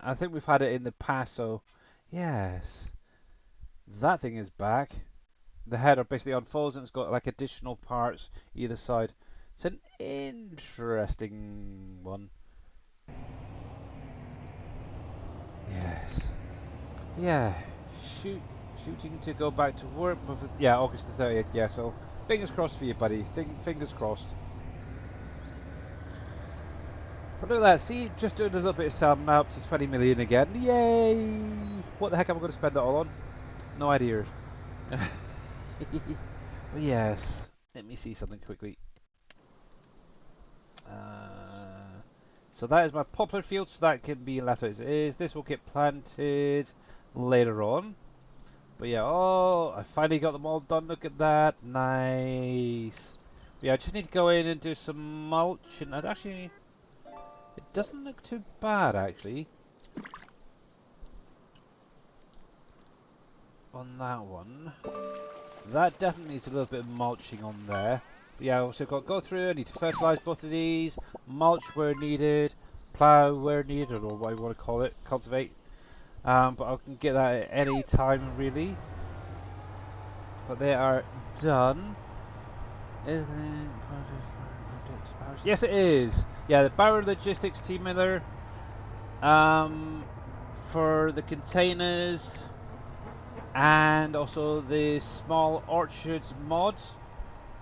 I think we've had it in the past, so yes, that thing is back. the header basically unfolds and it's got like additional parts either side. It's an interesting one. Yes. Yeah. Shooting to go back to work. Yeah, August the 30th. Yeah, so fingers crossed for you, buddy. Fingers crossed. But look at that. See, just doing a little bit of sum now up to 20 million again. Yay! What the heck am I going to spend it all on? No idea. But yes, let me see something quickly. So that is my poplar field, so that can be left as it is. This will get planted later on. But yeah, oh, I finally got them all done. Look at that. Nice. But yeah, I just need to go in and do some mulch. And actually, it doesn't look too bad, actually. On that one. That definitely needs a little bit of mulching on there. But yeah, also got to go through, I need to fertilise both of these, mulch where needed, plough where needed, or what you want to call it, cultivate. But I can get that at any time really. But they are done. Isn't it? Yes it is! Yeah, the Barrow Logistics Team Miller. For the containers. And also the small orchards mod.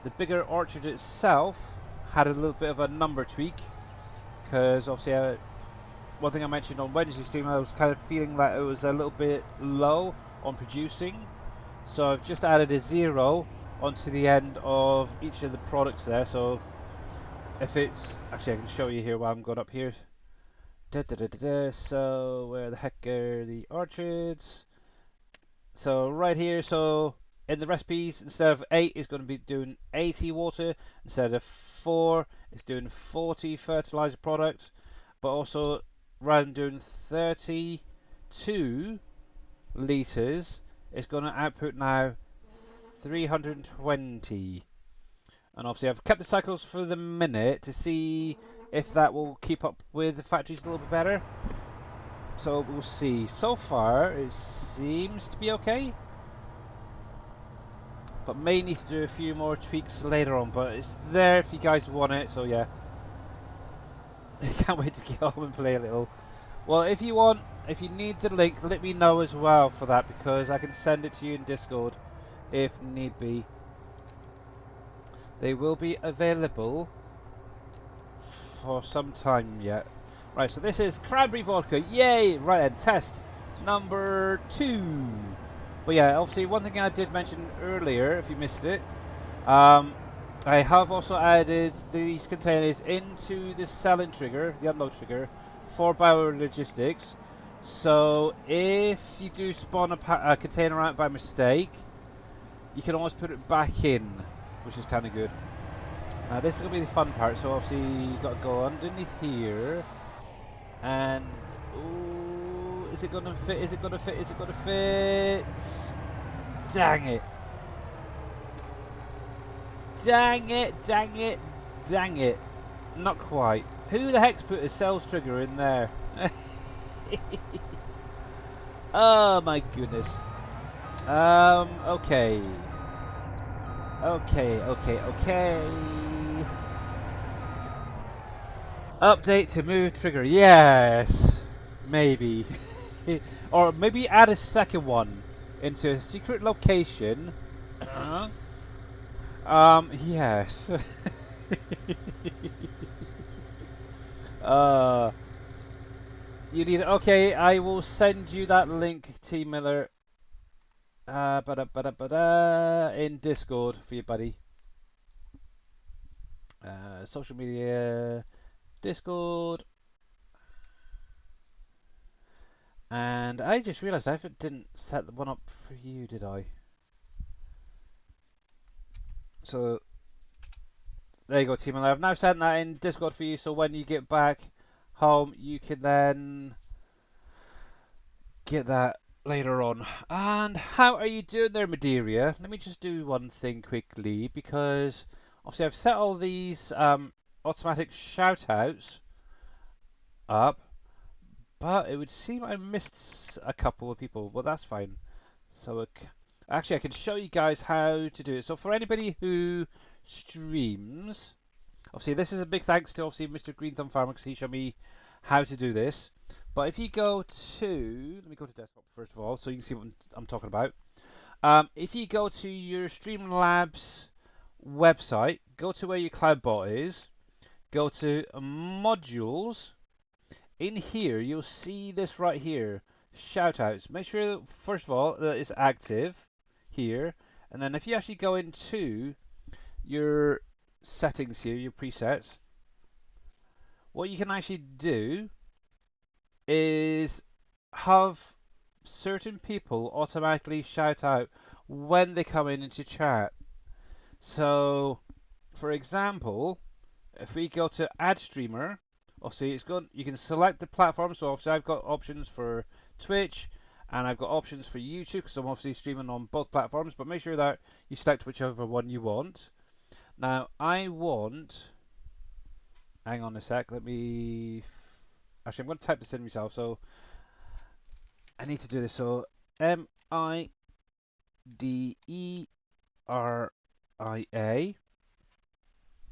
The bigger orchard itself had a little bit of a number tweak because obviously one thing I mentioned on Wednesday's stream, I was kind of feeling that it was a little bit low on producing, so I've just added a 0 onto the end of each of the products there. So if it's actually, I can show you here while I'm going up here. So where the heck are the orchards? So right here, so in the recipes, instead of 8, it's going to be doing 80 water. Instead of 4, it's doing 40 fertilizer product. But also, rather than doing 32 litres, it's going to output now 320. And obviously I've kept the cycles for the minute to see if that will keep up with the factories a little bit better. So we'll see. So far, it seems to be okay. But may need to do a few more tweaks later on. But it's there if you guys want it. So yeah. I can't wait to get home and play a little. Well, if you want, if you need the link, let me know as well for that. Because I can send it to you in Discord if need be. They will be available for some time yet. Right, so this is cranberry vodka. Yay! Right then, test number 2. But yeah, obviously one thing I did mention earlier, if you missed it, I have also added these containers into the selling trigger, the unload trigger, for Bauer Logistics. So if you do spawn a container out by mistake, you can always put it back in, which is kind of good. Now this is going to be the fun part, so obviously you've got to go underneath here. And, ooh, is it going to fit? Is it going to fit? Is it going to fit? Dang it. Dang it, dang it, dang it. Not quite. Who the heck's put a cells trigger in there? Oh my goodness. Okay. Okay. Update to move trigger. Yes. Maybe. Or maybe add a second one into a secret location. Yes. You need. Okay, I will send you that link, T Miller. In Discord for you, buddy. Social media, Discord. And I just realised I didn't set the one up for you, did I? So there you go, Team. I've now sent that in Discord for you, so when you get back home, you can then get that later on. And how are you doing there, Madeira? Let me just do one thing quickly, because obviously I've set all these automatic shout-outs up, but it would seem I missed a couple of people. Well, that's fine. So Actually, I can show you guys how to do it. So for anybody who streams, obviously this is a big thanks to obviously Mr. Green Thumb Farmer because he showed me how to do this. But if you go to, let me go to desktop first of all, so you can see what I'm talking about. If you go to your Streamlabs website, go to where your CloudBot is, go to modules. In here, you'll see this right here, shoutouts. Make sure, first of all, that it's active here. And then if you actually go into your settings here, your presets, what you can actually do is have certain people automatically shout out when they come in into chat. So, for example, if we go to add streamer, obviously it's going, you can select the platform. So obviously I've got options for Twitch and I've got options for YouTube because I'm obviously streaming on both platforms, but make sure that you select whichever one you want. Now I want, hang on a sec, let me, actually I'm going to type this in myself, so I need to do this. So Mideria,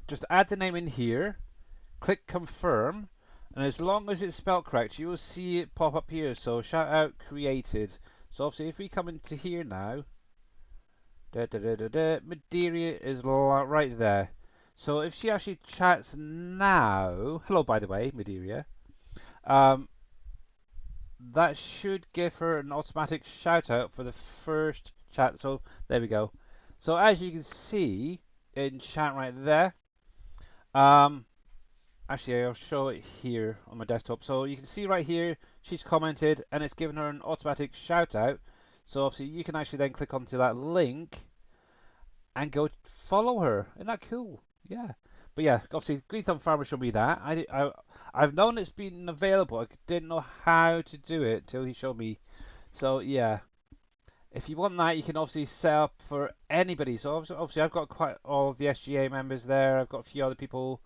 just add the name in here, click confirm, and as long as it's spelled correct, you will see it pop up here. So shout out created. So obviously, if we come into here now, Madeira is right there. So if she actually chats now, hello by the way, Madeira, um, that should give her an automatic shout out for the first chat. So there we go. So as you can see in chat right there, um, actually, I'll show it here on my desktop. So you can see right here, she's commented and it's given her an automatic shout out. So obviously you can actually then click onto that link and go follow her. Isn't that cool? Yeah. But yeah, obviously Green Thumb Farmer showed me that. I've known it's been available. I didn't know how to do it till he showed me. So yeah, if you want that, you can obviously set up for anybody. So obviously I've got quite all of the SGA members there. I've got a few other people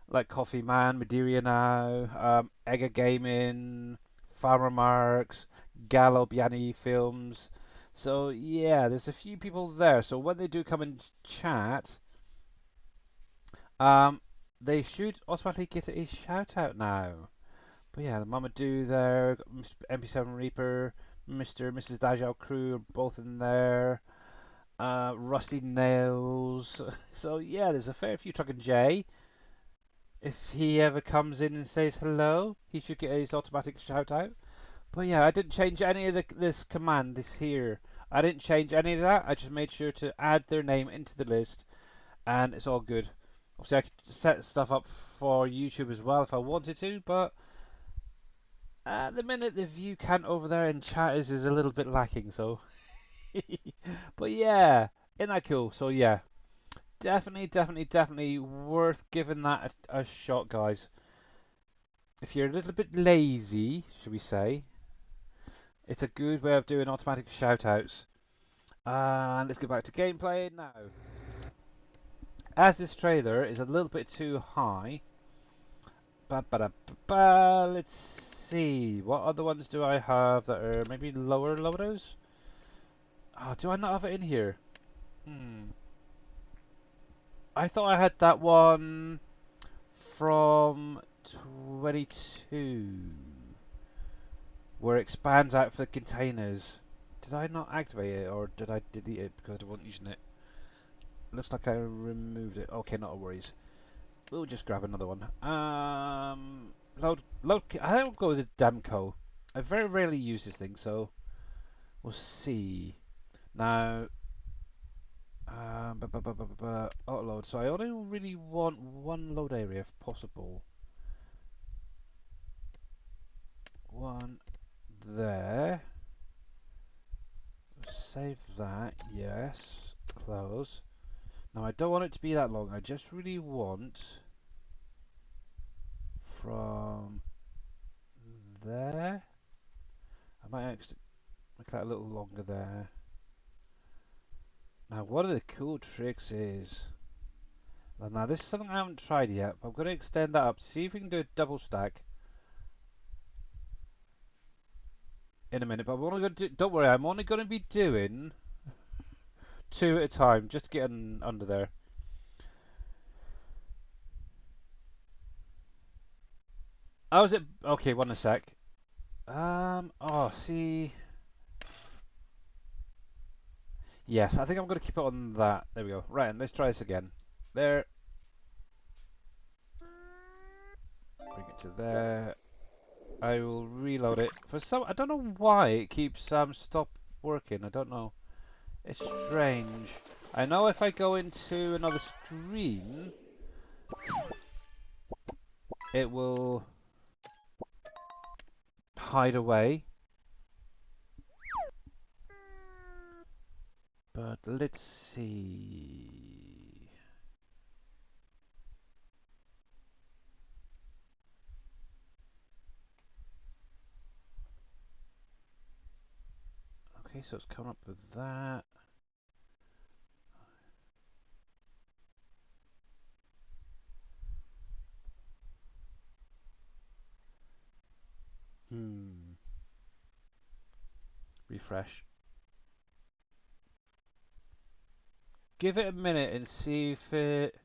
like Coffee Man, Madeira now, Egger Gaming, Farmer Marks, Gallo Biani Films. So yeah, there's a few people there. So when they do come and chat, um, they should automatically get a shout out now. But yeah, the Mama Do there, MP7 Reaper, Mr. and Mrs. Dajal crew are both in there. Rusty Nails. So yeah, there's a fair few. Truck and J. If he ever comes in and says hello, he should get his automatic shout out. But yeah, I didn't change any of this command, this here. I didn't change any of that. I just made sure to add their name into the list, and it's all good. Obviously, I could set stuff up for YouTube as well if I wanted to, but at the minute the view count over there in chat is a little bit lacking. So, but yeah, isn't that cool? So yeah, definitely worth giving that a shot, guys. If you're a little bit lazy, should we say, it's a good way of doing automatic shoutouts. And let's get back to gameplay now. As this trailer is a little bit too high, let's see. What other ones do I have that are maybe lower loados? Oh, do I not have it in here? I thought I had that one from 22. Where it expands out for the containers. Did I not activate it or did I delete it because I wasn't using it? Looks like I removed it. Okay, not a worries. We'll just grab another one. Load. I don't go with the Damco. I very rarely use this thing, so we'll see. Now, auto load. So I only really want one load area if possible. One there. Save that. Yes. Close. Now I don't want it to be that long. I just really want from there. I might actually make that a little longer there. Now one of the cool tricks is, now this is something I haven't tried yet, but I'm going to extend that up, see if we can do a double stack in a minute. But I'm only going to do, don't worry, I'm only going to be doing 2 at a time, just to get under there. Oh, is it? Okay, one a sec. Oh, see. Yes, I think I'm going to keep it on that. There we go. Right, and let's try this again. There. Bring it to there. I will reload it. For some, I don't know why it keeps stop working. I don't know. It's strange. I know if I go into another screen, it will hide away. But let's see. Okay, so it's coming up with that. Refresh. Give it a minute and see if it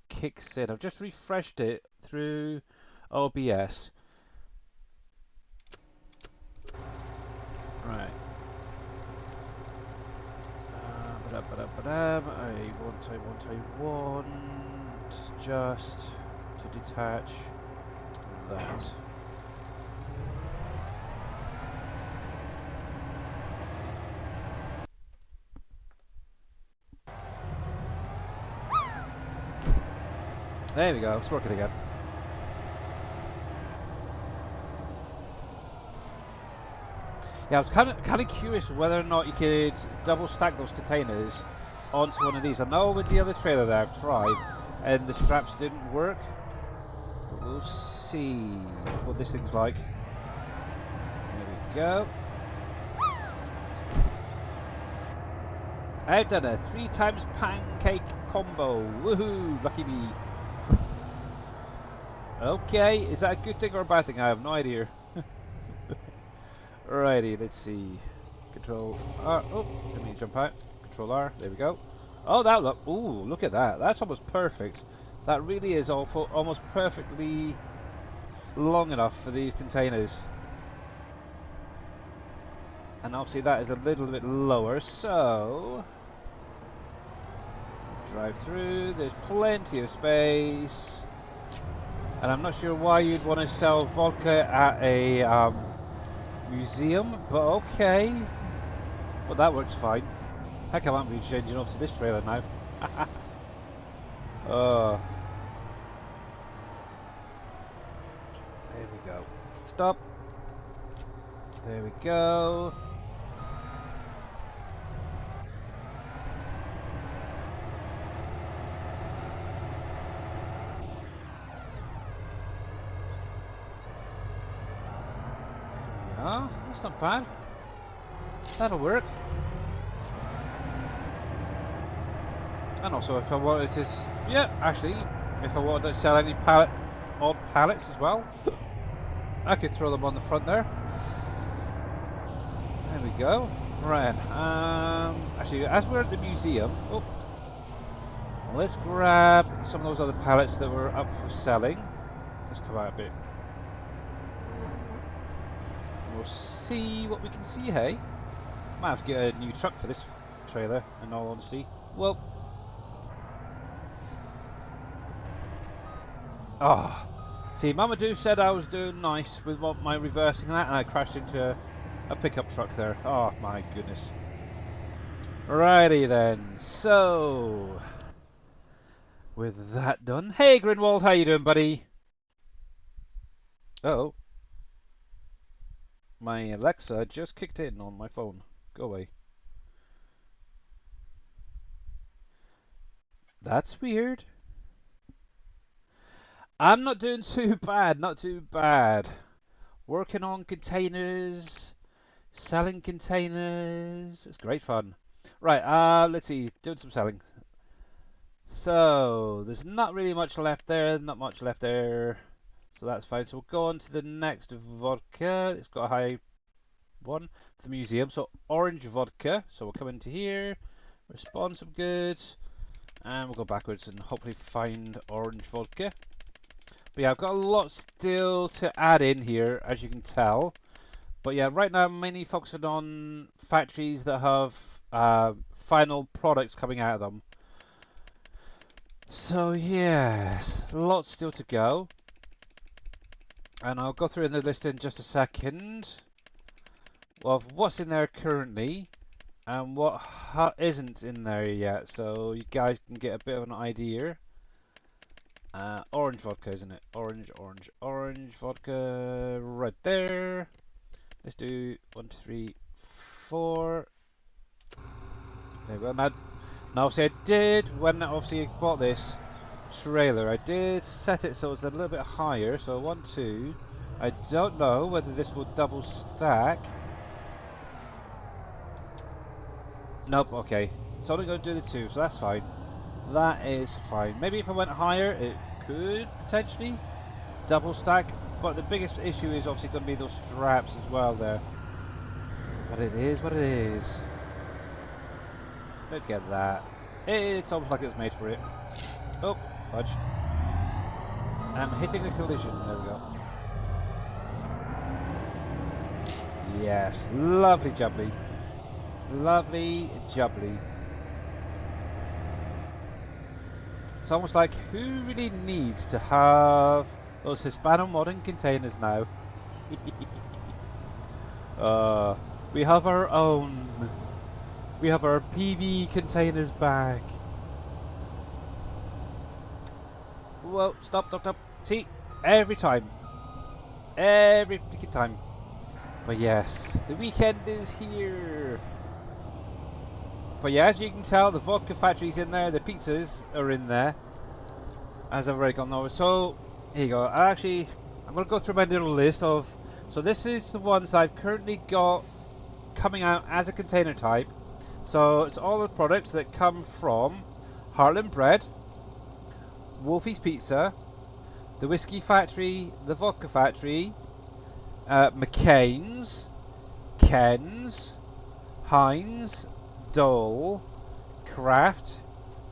kicks in. I've just refreshed it through OBS. Right. I want just to detach that. There we go, it's working again. Yeah, I was kind of curious whether or not you could double stack those containers onto one of these. I know with the other trailer that I've tried, and the straps didn't work. But we'll see what this thing's like. There we go. I've done a 3 times pancake combo. Woohoo! Lucky me. Okay, is that a good thing or a bad thing? I have no idea. Alrighty, let's see. Control R. Oh, let me jump out. Control R. There we go. Oh, that look. Ooh, look at that. That's almost perfect. That really is almost perfectly long enough for these containers. And obviously that is a little bit lower, so drive through. There's plenty of space. And I'm not sure why you'd want to sell vodka at a museum, but okay. But that works fine. Heck, I might be changing off to this trailer now. There we go. Stop. There we go. Oh, that's not bad. That'll work. And also, if I wanted to, yeah, actually, if I wanted to sell any odd pallets as well, I could throw them on the front there. There we go. Right. Actually, as we're at the museum, let's grab some of those other pallets that were up for selling. Let's come out a bit. We'll see what we can see, hey? Might have to get a new truck for this trailer, in all honesty. Well. Oh. See, Mamadou said I was doing nice with my reversing that, and I crashed into a pickup truck there. Oh, my goodness. Righty then. So, with that done. Hey, Grinwald, how you doing, buddy? Uh-oh. My Alexa just kicked in on my phone. Go away. That's weird. I'm not doing too bad, not too bad. Working on containers, selling containers. It's great fun. Right, let's see, doing some selling. So, there's not really much left there, not much left there. So that's fine. So we'll go on to the next vodka. It's got a high one for the museum. So orange vodka. So we'll come into here. Respawn some goods. And we'll go backwards and hopefully find orange vodka. But yeah, I've got a lot still to add in here, as you can tell. But yeah, right now I'm mainly focusing on factories that have final products coming out of them. So yes, lots still to go. And I'll go through the list in just a second of what's in there currently and what isn't in there yet, so you guys can get a bit of an idea. Orange vodka, isn't it? Orange vodka right there. Let's do 1, 2, 3, 4. There we go. Now obviously I did, when obviously I bought this trailer, I did set it so it's a little bit higher. So 1, 2. I don't know whether this will double stack. Nope, okay. It's only going to do the 2, so that's fine. That is fine. Maybe if I went higher, it could potentially double stack. But the biggest issue is obviously going to be those straps as well there. But it is what it is. Don't get that. It's almost like it's made for it. Oh, fudge. I'm hitting a collision. There we go. Yes, lovely jubbly. Lovely jubbly. It's almost like, who really needs to have those Hispano modern containers now? We have our own. We have our PV containers back. Whoa, stop. See, every time. Every freaking time. But yes, the weekend is here. But yeah, as you can tell, the vodka factory's in there, the pizzas are in there, as I've already gone over. So, here you go. I'm going to go through my little list of... So this is the ones I've currently got coming out as a container type. So it's all the products that come from Heartland Bread, Wolfie's Pizza, the Whiskey Factory, the Vodka Factory, McCain's, Ken's, Heinz, Dole, Kraft,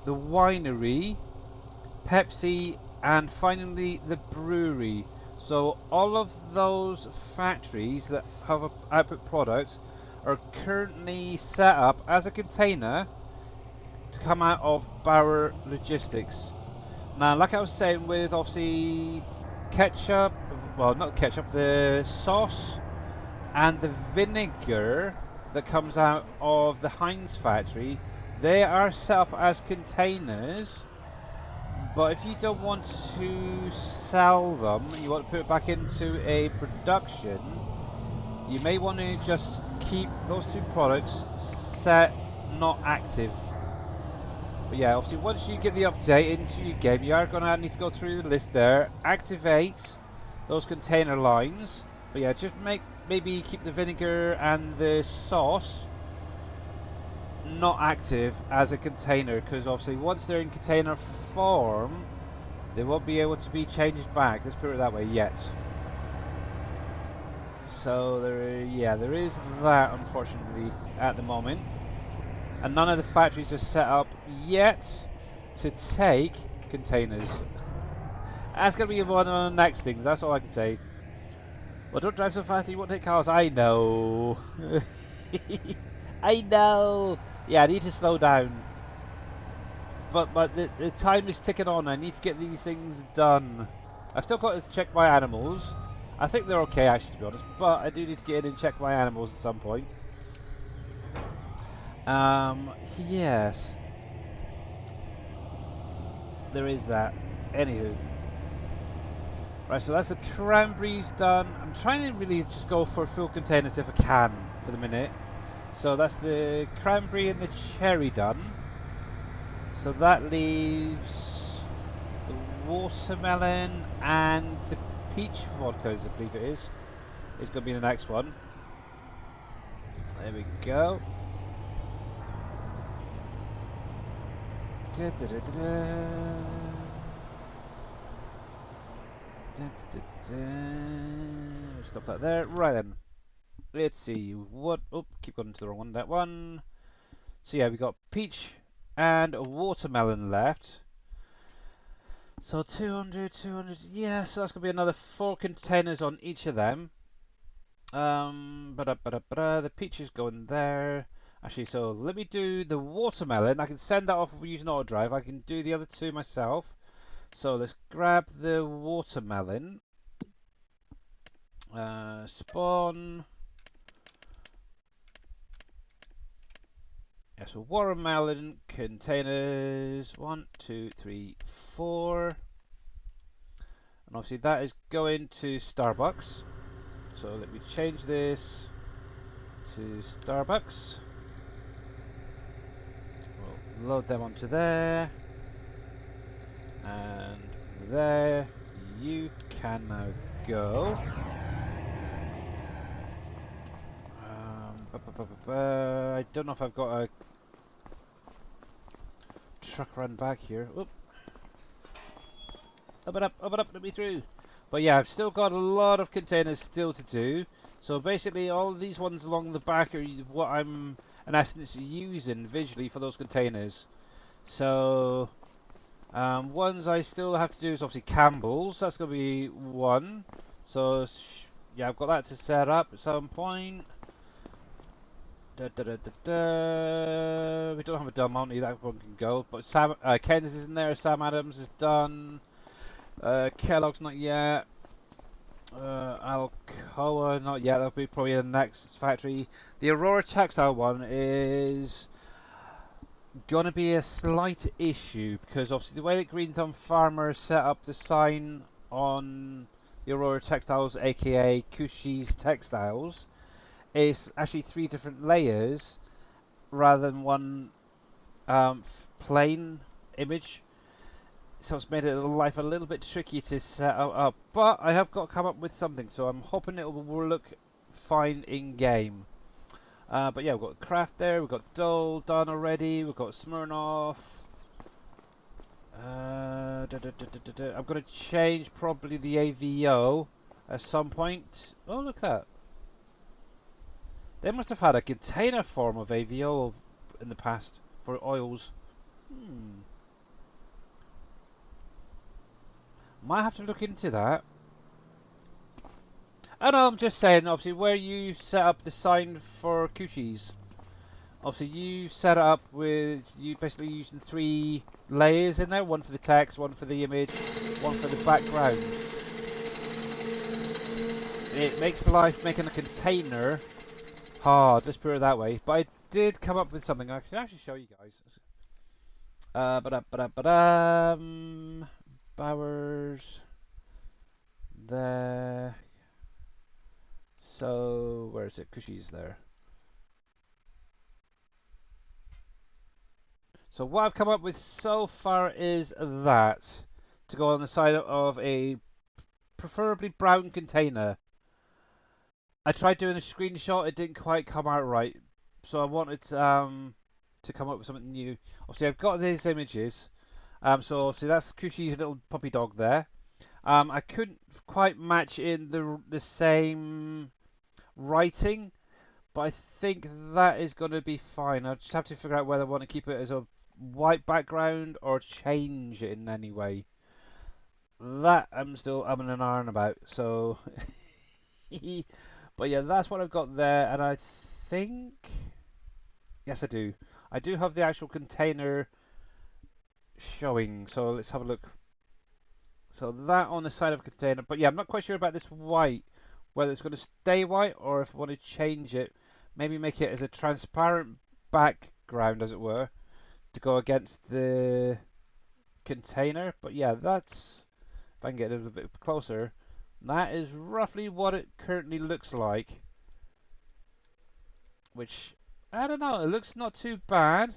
the Winery, Pepsi, and finally the Brewery. So all of those factories that have output products are currently set up as a container to come out of Bauer Logistics. Now, like I was saying, with obviously ketchup, well, not ketchup, the sauce and the vinegar that comes out of the Heinz factory, they are set up as containers. But if you don't want to sell them, you want to put it back into a production, you may want to just keep those two products set, not active. But yeah, obviously once you get the update into your game, you are going to need to go through the list there, activate those container lines. But yeah, just maybe keep the vinegar and the sauce not active as a container, because obviously once they're in container form, they won't be able to be changed back. Let's put it that way, yet. So there is that, unfortunately, at the moment. And none of the factories are set up yet to take containers. That's going to be one of the next things, that's all I can say. Well, don't drive so fast, you won't hit cars. I know. I know. Yeah, I need to slow down. But the time is ticking on. I need to get these things done. I've still got to check my animals. I think they're okay, actually, to be honest. But I do need to get in and check my animals at some point. Yes. There is that. Anywho. Right, so that's the cranberries done. I'm trying to really just go for full containers if I can for the minute. So that's the cranberry and the cherry done. So that leaves the watermelon and the peach vodkas, I believe it is. It's going to be the next one. There we go. Stop that there. Right then. Let's see. What? Oh, keep going to the wrong one. That one. So yeah, we got peach and a watermelon left. So 200, 200, yeah, so that's going to be another 4 containers on each of them. The peach is going there. Actually, so let me do the watermelon. I can send that off using auto drive. I can do the other 2 myself. So let's grab the watermelon. Spawn. Yeah, so watermelon containers 1, 2, 3, 4. And obviously that is going to Starbucks. So let me change this to Starbucks. We'll load them onto there. And there you can now go. I don't know if I've got a truck run back here. Oop. Up and up, let me through. But yeah, I've still got a lot of containers still to do. So basically all of these ones along the back are what I'm in essence using visually for those containers. So ones I still have to do is obviously Campbell's. That's going to be one. So yeah, I've got that to set up at some point. We don't have a Del Monte, that one can go. But Sam, Ken's is in there. Sam Adams is done. Kellogg's not yet. Alcoa not yet. That'll be probably the next factory. The Aurora Textile one is gonna be a slight issue because obviously the way that Green Thumb Farmer set up the sign on the Aurora Textiles, aka Cushy's Textiles, is actually 3 different layers rather than one plain image. So it's made it life a little bit tricky to set up, but I have got to come up with something, so I'm hoping it will look fine in game. But yeah, we've got Kraft there, we've got Dole done already, we've got Smirnoff. I'm going to change probably the AVO at some point. Oh, look at that. They must have had a container form of AVO in the past for oils. Might have to look into that. I know, I'm just saying, obviously, where you set up the sign for Coochies, obviously you set it up with, you basically using 3 layers in there, one for the text, one for the image, one for the background. It makes the life making a container hard, let's put it that way. But I did come up with something I can actually show you guys. Bowers. There. So, where is it? Cushy's there. So what I've come up with so far is that to go on the side of a preferably brown container. I tried doing a screenshot, it didn't quite come out right. So I wanted to come up with something new. Obviously I've got these images. So obviously that's Cushy's little puppy dog there. I couldn't quite match in the same writing, but I think that is going to be fine. I just have to figure out whether I want to keep it as a white background or change it in any way. That I'm still umming and ahhing about. So, but yeah, that's what I've got there, and I think yes, I do. I do have the actual container showing. So let's have a look. So that on the side of a container, but yeah, I'm not quite sure about this white, whether it's going to stay white or if I want to change it. Maybe make it as a transparent background, as it were, to go against the container. But yeah, that's, if I can get it a little bit closer, that is roughly what it currently looks like. Which, I don't know, it looks not too bad.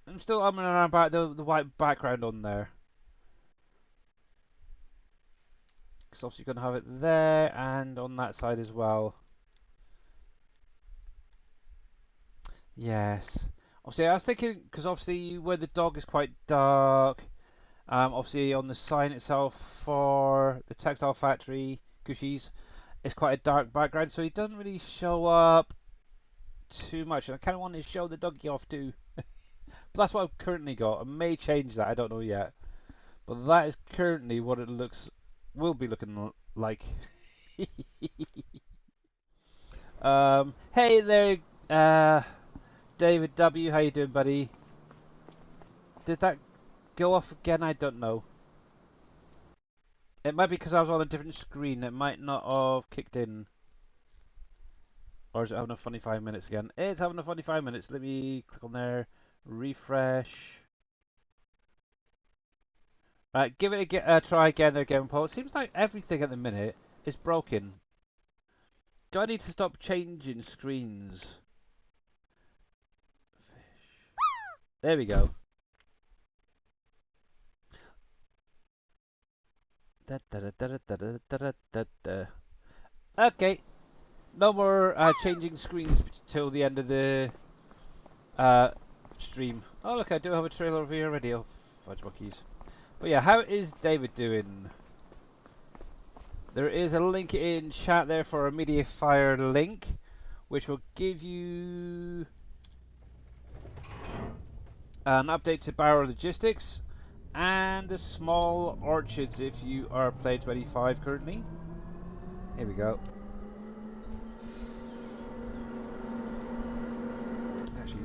I'm still umming and ahhing about the white background on there. Because obviously you're going to have it there and on that side as well. Yes. Obviously, I was thinking, because obviously where the dog is quite dark, obviously on the sign itself for the textile factory, Cushy's, it's quite a dark background, so he doesn't really show up too much. I kind of want to show the doggy off too. But that's what I've currently got. I may change that. I don't know yet. But that is currently what it will be looking like. Hey there, David W. How you doing, buddy? Did that go off again? I don't know. It might be because I was on a different screen. It might not have kicked in. Or is it having a funny 5 minutes again? It's having a funny 5 minutes. Let me click on there. Refresh. Right, give it a try again there again, Paul. It seems like everything at the minute is broken. Do I need to stop changing screens? There we go. Okay. No more changing screens till the end of the stream. Oh look, I do have a trailer over here already. Oh, fudge monkeys. But yeah, how is David doing? There is a link in chat there for a Mediafire link, which will give you an update to Barrow Logistics and the small orchards if you are play 25 currently. Here we go. Actually,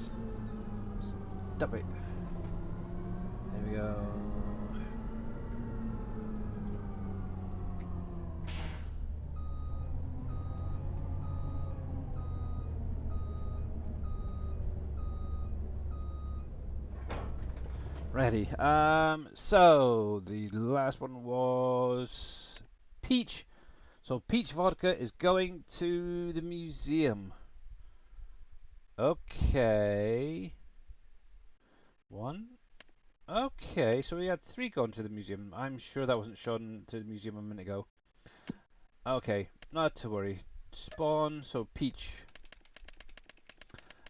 stop it. There we go. Ready. So the last one was peach. So peach vodka is going to the museum. Okay. One. Okay, so we had 3 going to the museum. I'm sure that wasn't shown to the museum a minute ago. Okay, not to worry. Spawn, so peach.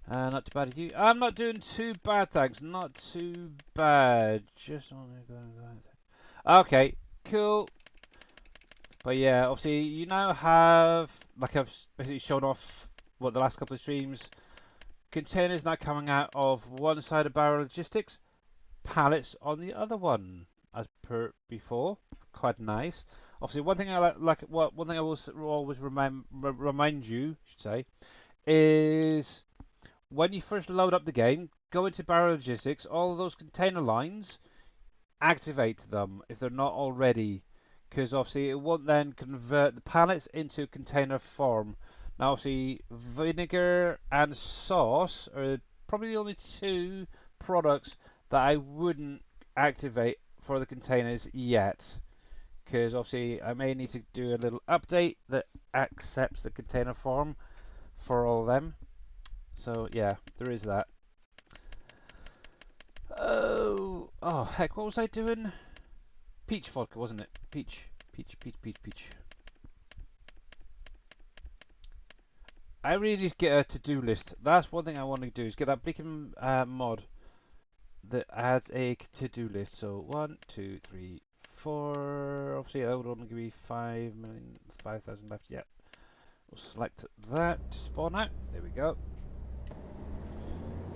Not too bad. You? I'm not doing too bad, thanks. Not too bad. Just only going. Okay, cool. But yeah, obviously you now have, like I've basically shown off what the last couple of streams. Containers now coming out of one side of Barrow Logistics, pallets on the other one, as per before. Quite nice. Obviously, one thing I one thing I will always remind you, should say, is when you first load up the game, go into Barrow Logistics, all of those container lines, activate them if they're not already, because obviously it won't then convert the pallets into container form. Now obviously vinegar and sauce are probably the only 2 products that I wouldn't activate for the containers yet, because obviously I may need to do a little update that accepts the container form for all of them. So yeah, there is that. Oh heck, what was I doing? Peach vodka, wasn't it? Peach. I really need to get a to-do list. That's one thing I want to do, is get that Beacon mod that adds a to-do list. So 1, 2, 3, 4. Obviously, that would only give me 5,000 left. Yeah. We'll select that. Spawn out. There we go.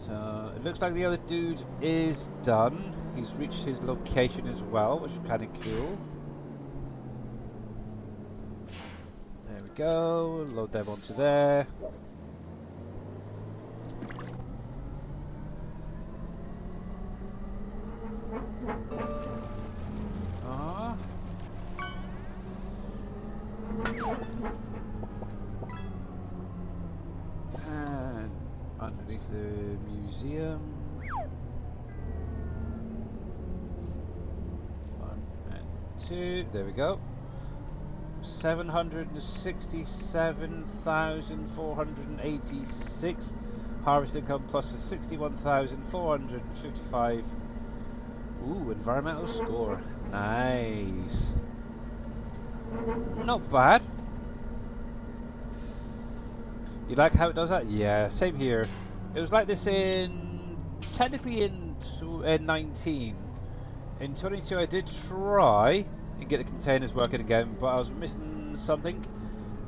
So it looks like the other dude is done. He's reached his location as well, which is kind of cool. There we go. Load them onto there. And underneath the museum. 1 and 2. There we go. 767,486 harvest income plus the 61,455. Ooh, environmental score. Nice. Not bad. You like how it does that? Yeah, same here. It was like this technically in 19. In 22 I did try and get the containers working again, but I was missing something.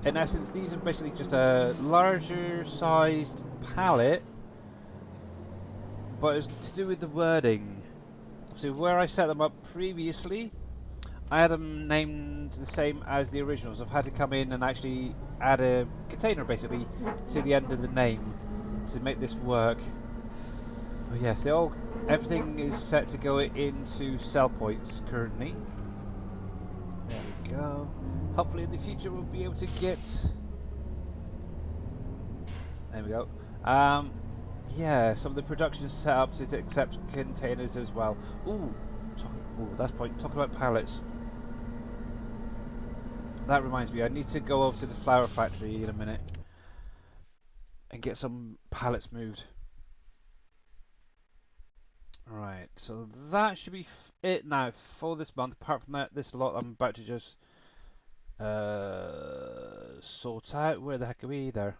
In essence, these are basically just larger sized pallet, but it's to do with the wording. So where I set them up previously, I had them named the same as the originals. I've had to come in and actually add a container basically to the end of the name to make this work. But yes, everything is set to go into sell points currently. There we go. Hopefully in the future we'll be able to get... There we go. Yeah, some of the production set up to accept containers as well. Ooh, that's point. Talking about pallets. That reminds me, I need to go over to the flower factory in a minute and get some pallets moved. Right, so that should be it now for this month. Apart from that, this lot I'm about to just sort out. Where the heck are we there?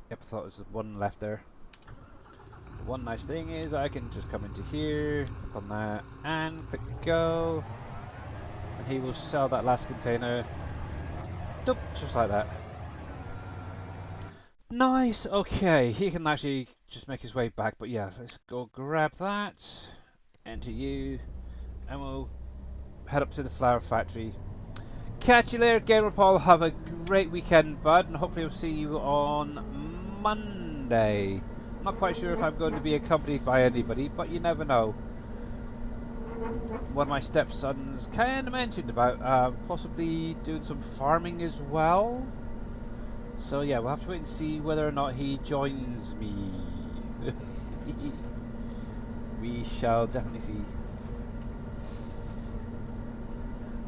Yep, I thought there was one left there. The one nice thing is I can just come into here, click on that, and click go, and he will sell that last container. Doop, just like that. Nice, okay, he can actually just make his way back, but yeah, let's go grab that, enter you, and we'll head up to the flower factory. Catch you later, Gamer Paul. Have a great weekend, bud, and hopefully I'll see you on Monday. I'm not quite sure if I'm going to be accompanied by anybody, but you never know. One of my stepsons kind of mentioned about possibly doing some farming as well. So yeah, we'll have to wait and see whether or not he joins me. We shall definitely see.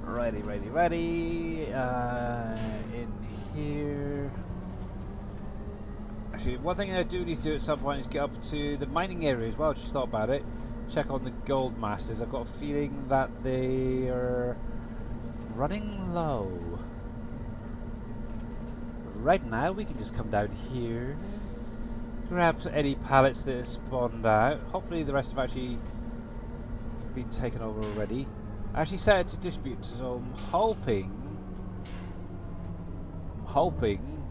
Ready. In here. Actually, one thing I do need to do at some point is get up to the mining area as well. Just thought about it. Check on the gold masters. I've got a feeling that they are running low. Right now, we can just come down here, grab any pallets that have spawned out. Hopefully, the rest have actually been taken over already. I actually set it to distribute, so I'm hoping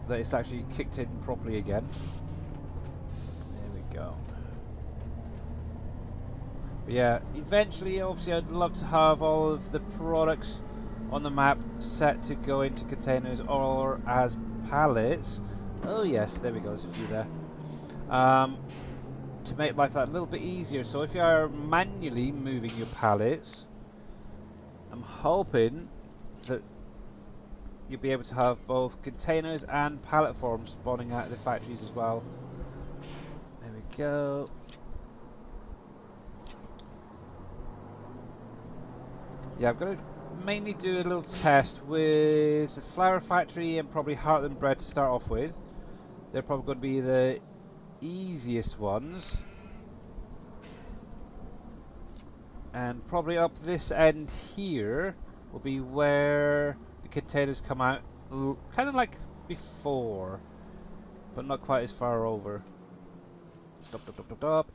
that it's actually kicked in properly again. There we go. But yeah, eventually, obviously, I'd love to have all of the products on the map set to go into containers or as pallets. Oh yes, there we go, there's a few there. To make life that a little bit easier. So if you are manually moving your pallets, I'm hoping that you'll be able to have both containers and pallet forms spawning out of the factories as well. There we go. Yeah, I'm going to mainly do a little test with the flour factory and probably Heartland bread to start off with. They're probably going to be the easiest ones. And probably up this end here will be where the containers come out, kind of like before, but not quite as far over. Stop.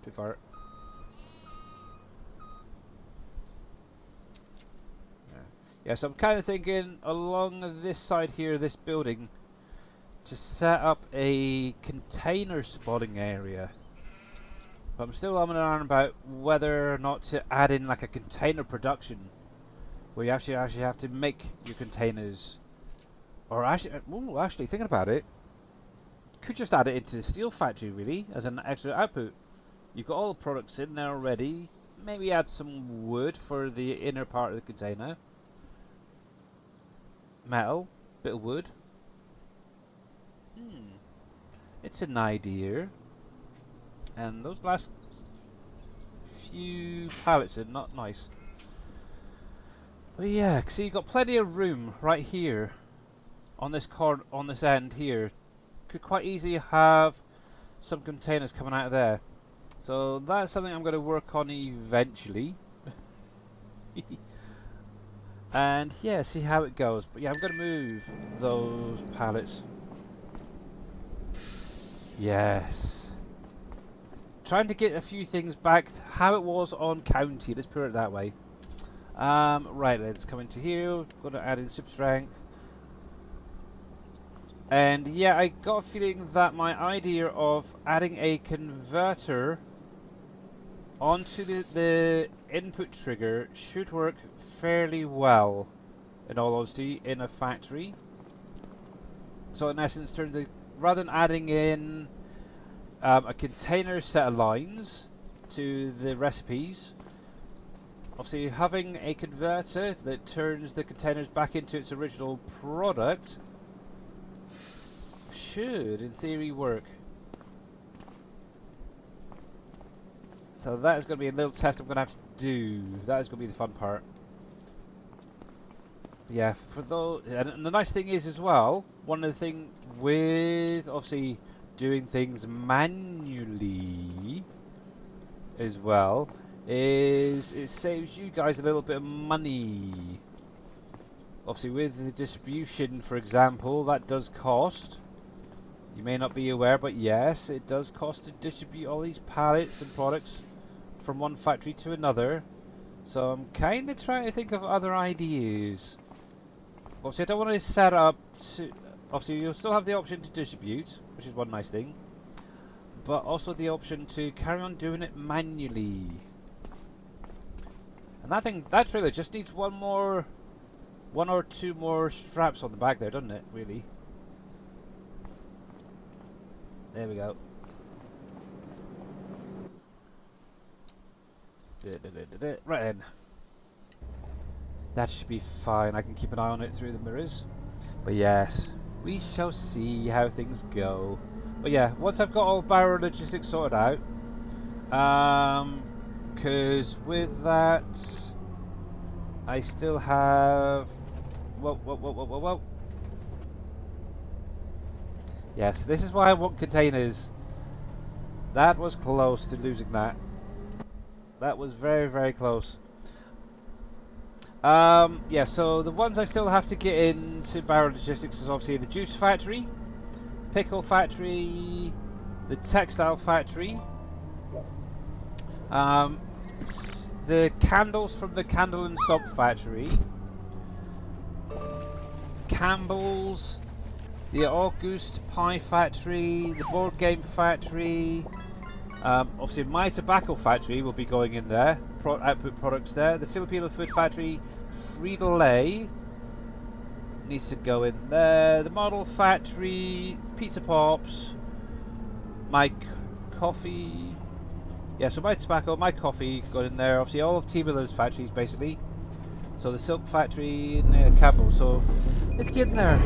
Too far. Yeah, so I'm kind of thinking along this side here, this building, to set up a container spawning area. But I'm still umming and ahhing about whether or not to add in like a container production, where you actually have to make your containers. Or actually thinking about it, could just add it into the steel factory really as an extra output. You've got all the products in there already. Maybe add some wood for the inner part of the container. Metal, bit of wood. It's an idea. And those last few pallets are not nice. But yeah, so you've got plenty of room right here on this end here. Could quite easily have some containers coming out of there. So that's something I'm going to work on eventually. And yeah, see how it goes. But yeah, I'm going to move those pallets. Yes. Trying to get a few things back how it was on County, let's put it that way. Right, let's come into here. Going to add in super strength. And yeah, I got a feeling that my idea of adding a converter onto the input trigger should work fairly well, in all honesty, in a factory. So in essence, rather than adding in a container set of lines to the recipes, obviously having a converter that turns the containers back into its original product should, in theory, work. So that is going to be a little test I'm going to have to do. That is going to be the fun part. Yeah, for those, and the nice thing is as well, one of the things with obviously doing things manually as well is it saves you guys a little bit of money. Obviously with the distribution, for example, that does cost. You may not be aware, but yes, it does cost to distribute all these pallets and products from one factory to another. So I'm kind of trying to think of other ideas. Obviously I don't want to set up to... Obviously you'll still have the option to distribute, which is one nice thing. But also the option to carry on doing it manually. And that trailer just needs one or two more straps on the back there, doesn't it, really? There we go. Right then. That should be fine. I can keep an eye on it through the mirrors. But yes, we shall see how things go. But yeah, once I've got all barrel logistics sorted out, because with that, I still have... Whoa. Yes, this is why I want containers. That was close to losing that. That was very, very close. Yeah, so the ones I still have to get into barrel logistics is obviously the juice factory, pickle factory, the textile factory, the candles from the candle and soap factory, Campbell's, the August pie factory, the board game factory. Obviously my tobacco factory will be going in there, output products there. The Filipino food factory, Frito-Lay, needs to go in there. The model factory, pizza pops, my coffee. Yeah, so my tobacco, my coffee got in there. Obviously all of T. Miller's factories basically. So the silk factory and Campbell. So let's get in there.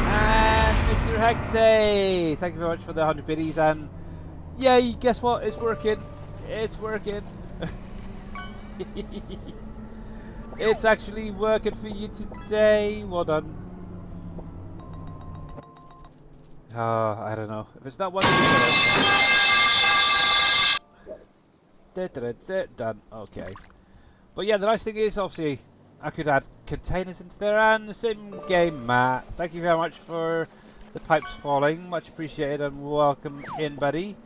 And Mr. Hecte, thank you very much for the 100 biddies. And yay, guess what? It's working. It's working. It's actually working for you today. Well done. I don't know. If it's not one, done. Okay. But yeah, the nice thing is, obviously, I could add containers into there and the sim game mat. Thank you very much for the pipes falling. Much appreciated and welcome in, buddy.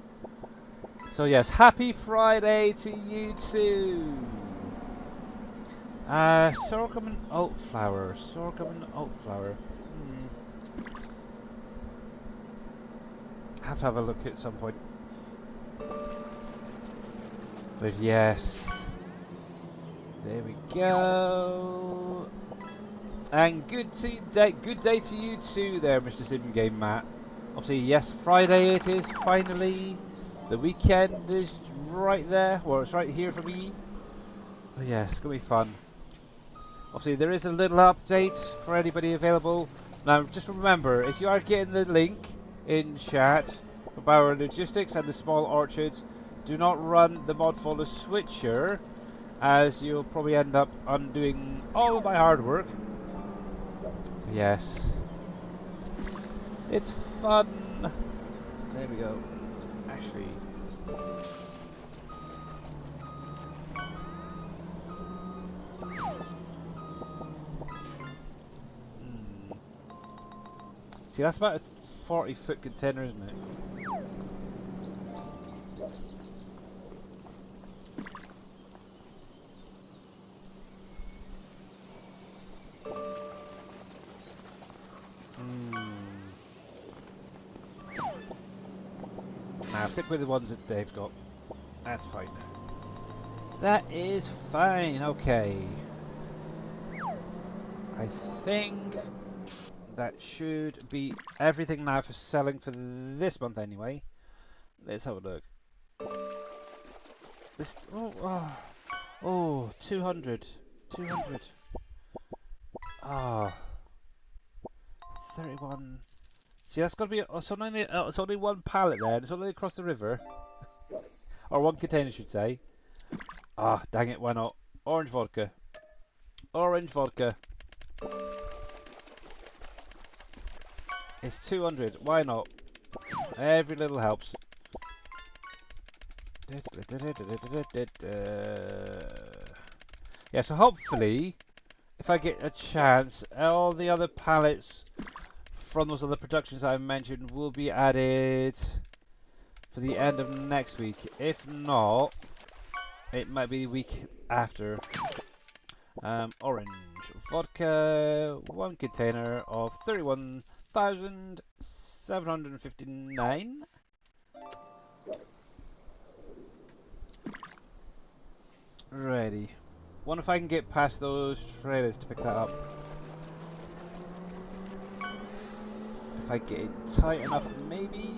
So yes, happy Friday to you too. Sorghum and oat flour. Sorghum and oat flour. Have to have a look at some point. But yes. There we go. And good day to you too there, Mr. Sim Game Matt. Obviously, yes, Friday it is, finally. The weekend is right there. Well, it's right here for me. But yeah, it's going to be fun. Obviously, there is a little update for anybody available. Now, just remember, if you are getting the link in chat for Bauer Logistics and the Small Orchards, do not run the mod folder switcher, as you'll probably end up undoing all of my hard work. Yes. It's fun. There we go. Actually. See, that's about a 40-foot container, isn't it? Nah, stick with the ones that Dave's got. That's fine. That is fine, okay. I think that should be everything now for selling for this month anyway. Let's have a look. This, oh, 200. 200. Ah, 31. See, that's got to be, it's only one pallet there, and it's only across the river. Or one container, I should say. Ah, dang it, why not? Orange vodka. Orange vodka. It's 200, why not? Every little helps. Yeah, so hopefully, if I get a chance, all the other pallets from those other productions I mentioned will be added for the end of next week. If not, it might be the week after. Orange vodka, one container of 31,759. Ready. Wonder if I can get past those trailers to pick that up. If I get it tight enough, maybe.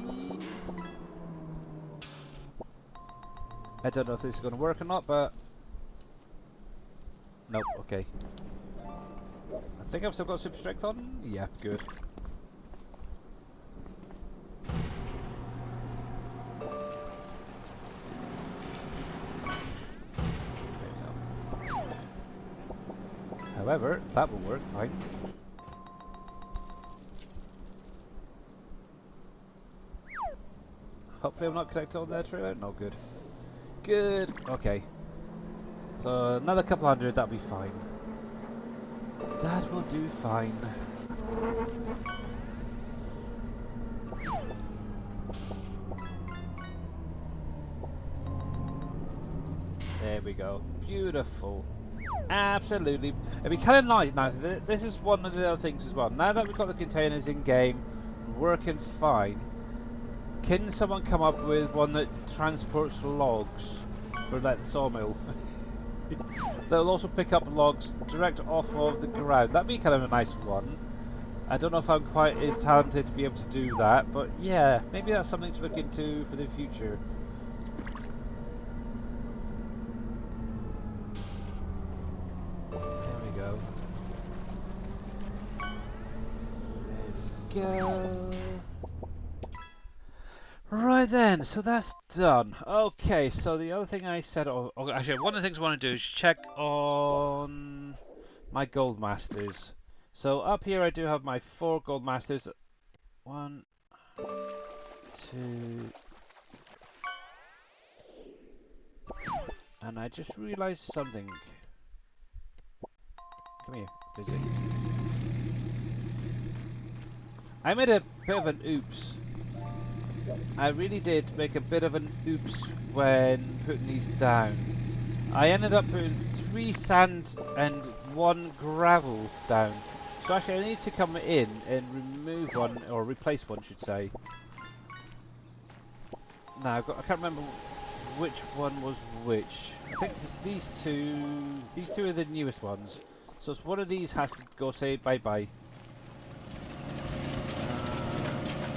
I don't know if this is going to work or not, but nope. Okay. I think I've still got super strength on. Yeah, good. However, that will work fine. Hopefully I'm not connected on that trailer. No, good. Good. Okay. So another couple hundred, that'll be fine. That will do fine. There we go. Beautiful. Absolutely. It'd be kind of nice now. This is one of the other things as well. Now that we've got the containers in game, working fine, can someone come up with one that transports logs for like the sawmill? They'll also pick up logs direct off of the ground. That'd be kind of a nice one. I don't know if I'm quite as talented to be able to do that, but yeah, maybe that's something to look into for the future. Go. Right then, so that's done. Okay, so the other thing I said, actually one of the things I want to do is check on my gold masters. So up here I do have my 4 gold masters. 1, 2. And I just realised something. Come here, busy. I made a bit of an oops. I really did make a bit of an oops when putting these down. I ended up putting 3 sand and 1 gravel down. So actually I need to come in and remove one, or replace one, should say. Now I can't remember which one was which. I think it's these two. These two are the newest ones. So it's one of these has to go say bye bye.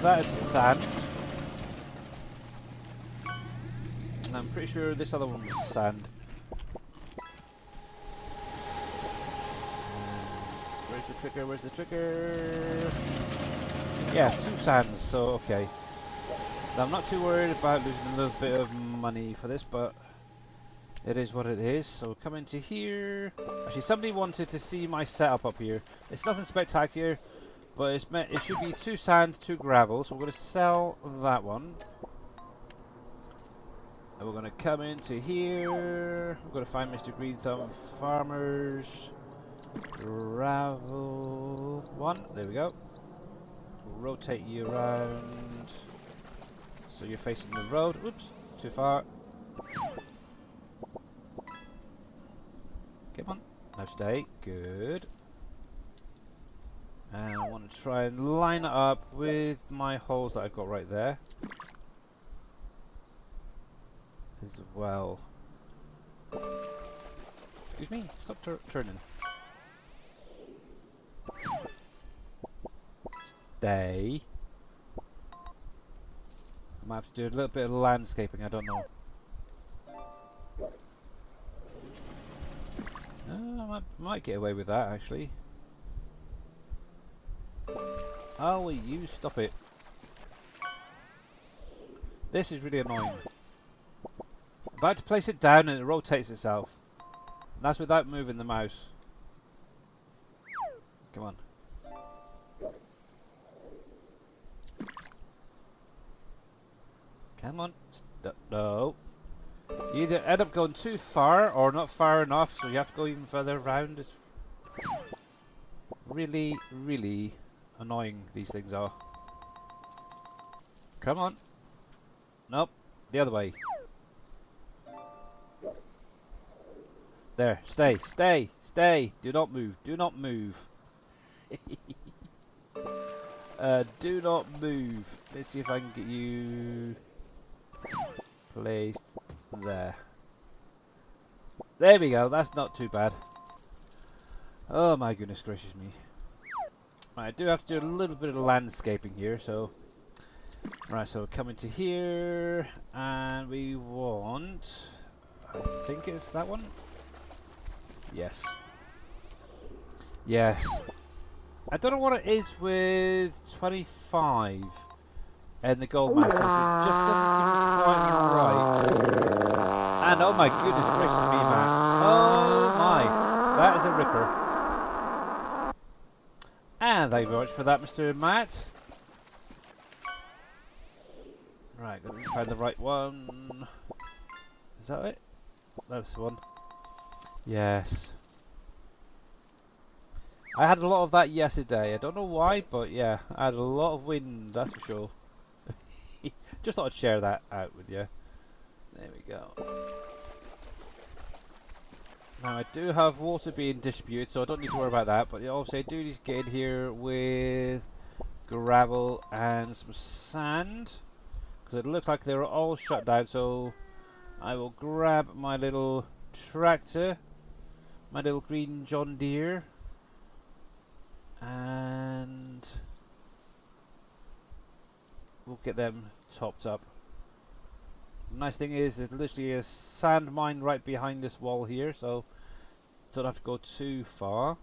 That is sand. And I'm pretty sure this other one was sand. Where's the trigger? Where's the trigger? Yeah, 2 sands, so okay. Now, I'm not too worried about losing a little bit of money for this, but it is what it is. So come into here. Actually, somebody wanted to see my setup up here. It's nothing spectacular, but it should be 2 sand, 2 gravel. So we're going to sell that one. And we're going to come into here. We're going to find Mr. Green Thumb Farmers. Gravel 1. There we go. Rotate you around. So you're facing the road. Oops, too far. Come on. Now stay. Good. And I want to try and line it up with my holes that I've got right there. as well. Excuse me, stop turning. Stay. I might have to do a little bit of landscaping, I don't know. I might get away with that actually. Oh, will you stop it? This is really annoying. I'm about to place it down and it rotates itself. And that's without moving the mouse. Come on. Come on. No. You either end up going too far or not far enough, so you have to go even further around. It's really, really annoying, these things are. Come on. Nope. The other way. There. Stay. Stay. Stay. Do not move. Do not move. Do not move. Let's see if I can get you placed there. There we go. That's not too bad. Oh my goodness gracious me. Right, I do have to do a little bit of landscaping here, so... Right, so come into here, and we want... I think it's that one? Yes. Yes. I don't know what it is with 25 and the gold mouse. It just doesn't seem quite right. And oh my goodness gracious me, man. Oh my. That is a ripper. And thank you very much for that, Mr. Matt. Right, let me find the right one. Is that it? That's the one. Yes. I had a lot of that yesterday. I don't know why, but yeah, I had a lot of wind, that's for sure. Just thought I'd share that out with you. There we go. Now I do have water being distributed, so I don't need to worry about that, but obviously I do need to get in here with gravel and some sand, because it looks like they're all shut down, so I will grab my little tractor, my little green John Deere, and we'll get them topped up. The nice thing is there's literally a sand mine right behind this wall here, so don't have to go too far.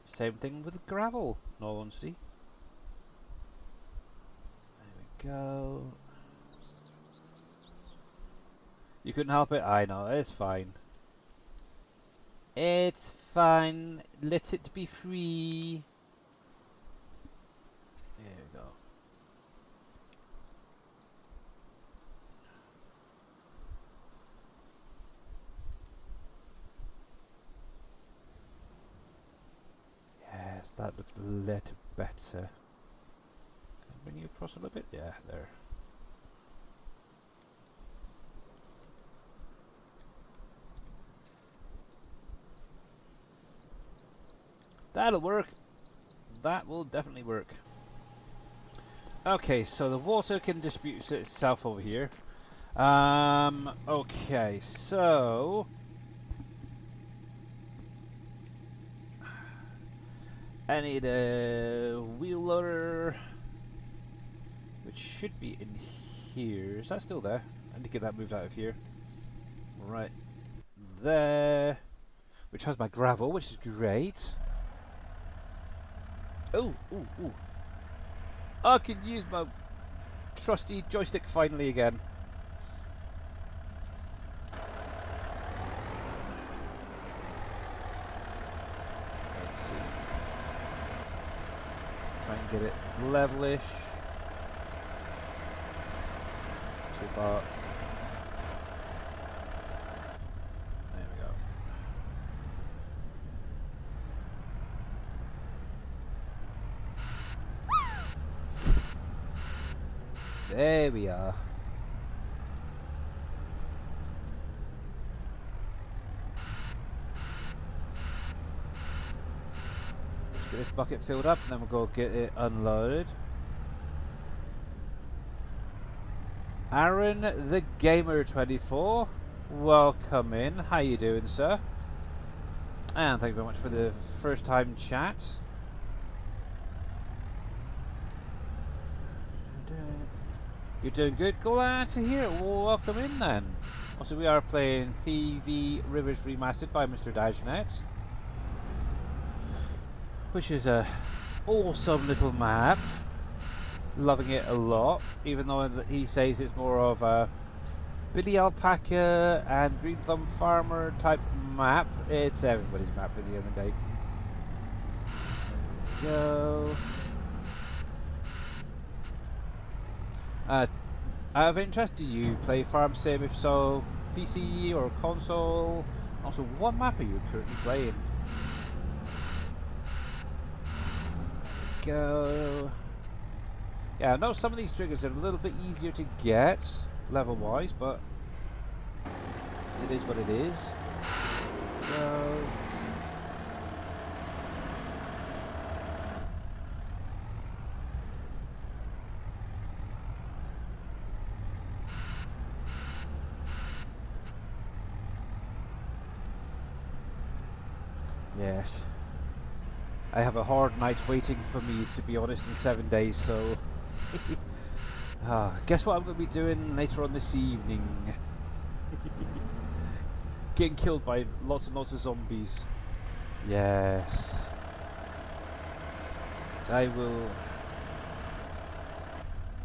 Same thing with the gravel, in all honesty. There we go. You couldn't help it? I know, it's fine. It's fine. Let it be free. There we go. Yes, that looks a little better. Can I bring you across a little bit? Yeah, there. That'll work. That will definitely work. Okay, so the water can distribute itself over here. Okay, so I need a wheel loader, which should be in here. Is that still there? I need to get that moved out of here. Right there, which has my gravel, which is great. Oh, ooh, ooh. I can use my trusty joystick finally again. Let's see. Try and get it levelish. Too far. There we go. There we are. Let's get this bucket filled up and then we'll go get it unloaded. Aaron the Gamer 24, welcome in. How you doing, sir? And thank you very much for the first time chat. You're doing good. Glad to hear it. Welcome in then. Also, we are playing PV Rivers Remastered by Mr. Dajnet, which is a awesome little map. Loving it a lot, even though he says it's more of a Billy Alpaca and Green Thumb Farmer type map. It's everybody's map at the end of the day. There we go. Out of interest, do you play Farm Sim? If so, PC or console? Also, what map are you currently playing? There we go. Yeah, I know some of these triggers are a little bit easier to get, level-wise, but it is what it is. Go. Yes. I have a hard night waiting for me, to be honest, in 7 days, so... guess what I'm going to be doing later on this evening? Getting killed by lots and lots of zombies. Yes. I will...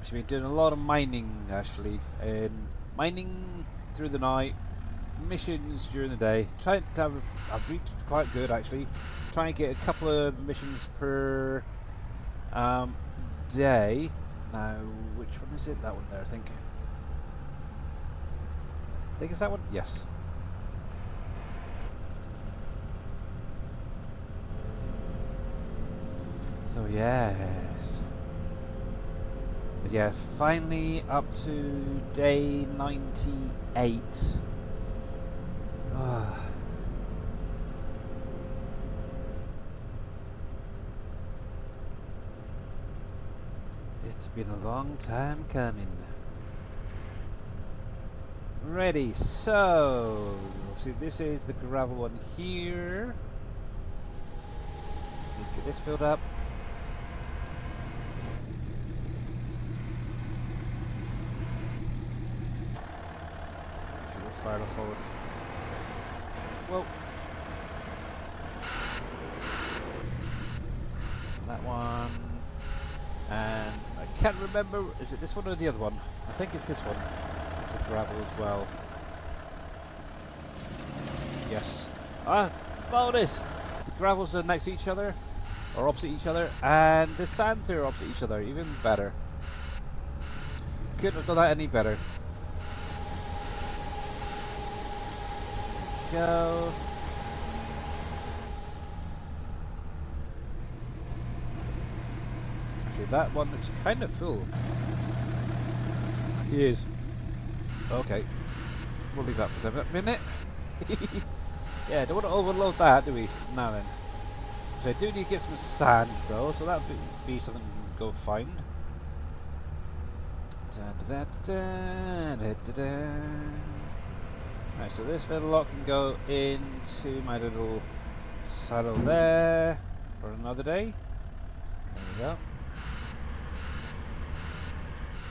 I've been doing a lot of mining, actually. And mining through the night, missions during the day. Trying to have... I've been quite good, actually. Trying to get a couple of missions per day. Now, which one is it? That one there, I think. I think it's that one? Yes. So, yes. But yeah, finally up to day 98. It's been a long time coming. Ready, so see, this is the gravel one here. Let's get this filled up. Should have fired off forward. Whoa. That one. And I can't remember, is it this one or the other one? I think it's this one. It's a gravel as well. Yes. Ah, bonus! The gravels are next to each other, or opposite each other, and the sands are opposite each other, even better. Couldn't have done that any better. Go. That one looks kind of full. He is. Okay. We'll leave that for a minute. Yeah, don't want to overload that, do we? Now then. So I do need to get some sand though, so that would be something we can go find. Right, so this little lot can go into my little saddle there for another day. There we go.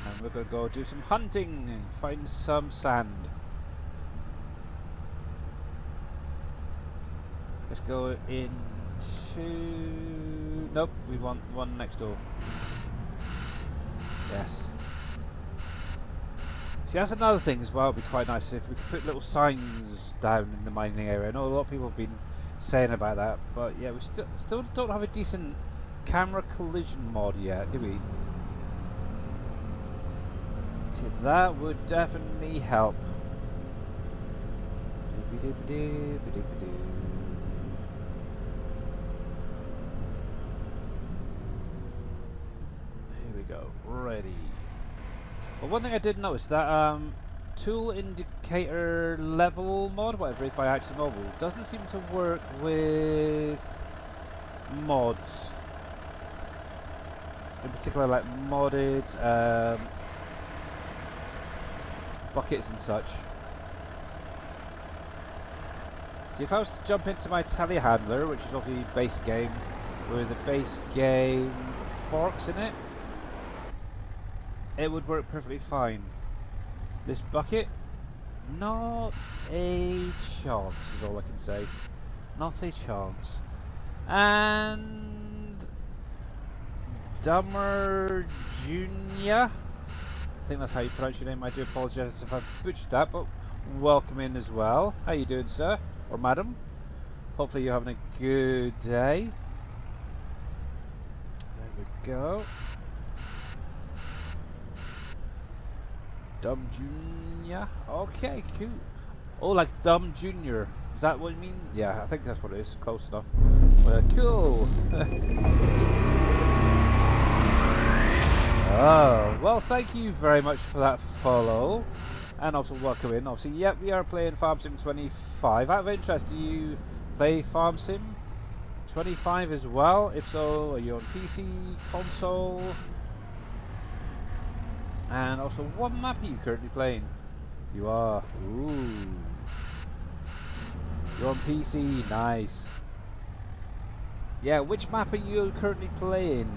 And we're going to go do some hunting and find some sand. Let's go into... Nope, we want one next door. Yes. See, that's another thing as well. It'd be quite nice if we could put little signs down in the mining area. I know a lot of people have been saying about that, but yeah, we still don't have a decent camera collision mod yet, do we? See, that would definitely help. Here we go, ready. But one thing I did notice, that tool indicator level mod, whatever it is, by Action Mobile, doesn't seem to work with mods. In particular, like modded buckets and such. See, if I was to jump into my telehandler, which is obviously base game, with the base game forks in it, it would work perfectly fine. This bucket, not a chance is all I can say. Not a chance. And Dummer Junior, I think that's how you pronounce your name. I do apologise if I've butchered that, but welcome in as well. How you doing, sir? Or madam? Hopefully you're having a good day. There we go. Dumb Junior. Okay, cool. Oh, like Dumb Junior. Is that what you mean? Yeah, I think that's what it is. Close enough. Well, cool. Oh, well, thank you very much for that follow. And also welcome in. Obviously, yep, we are playing Farm Sim 25. Out of interest, do you play Farm Sim 25 as well? If so, are you on PC, console? And also, what map are you currently playing? You are. Ooh. You're on PC. Nice. Yeah, which map are you currently playing?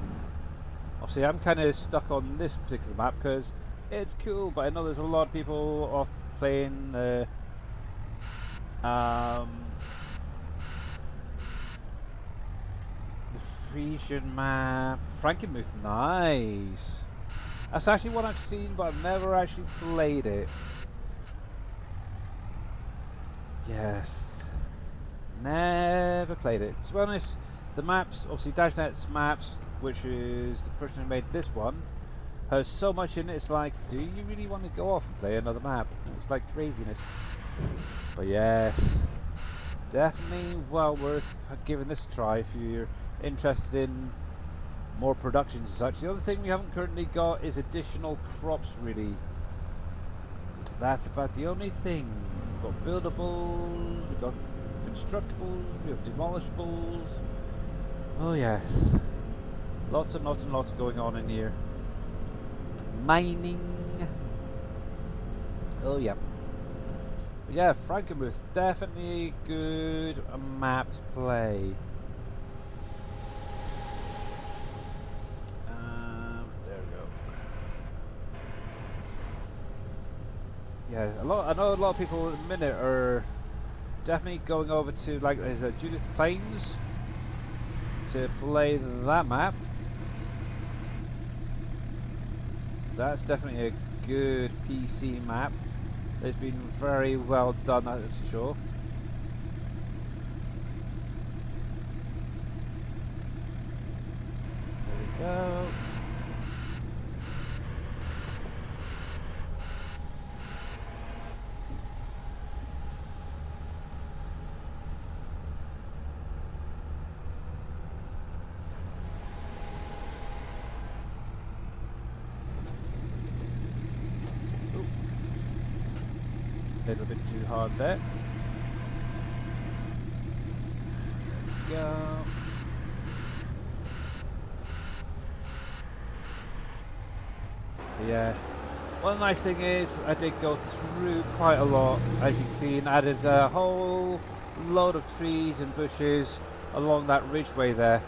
Obviously, I'm kind of stuck on this particular map because it's cool, but I know there's a lot of people off playing the Frisian map. Frankenmuth. Nice. That's actually what I've seen, but I've never actually played it. Yes. Never played it. To be honest, the maps, obviously DashNet's maps, which is the person who made this one, has so much in it, it's like, do you really want to go off and play another map? It's like craziness. But yes, definitely well worth giving this a try if you're interested in more productions and such. The other thing we haven't currently got is additional crops, really. That's about the only thing. We've got buildables, we've got constructibles, we have demolishables. Oh yes, lots and lots and lots going on in here. Mining. Oh yep. But yeah, Frankenmuth, definitely a good map to play. There we go. Yeah, I know a lot of people at the minute are definitely going over to, like, there's a Judith Plains to play that map. That's definitely a good PC map. It's been very well done, that's for sure. There we go. A little bit too hard there. There we go. But yeah, one nice thing is I did go through quite a lot, as you can see, and added a whole load of trees and bushes along that ridgeway there.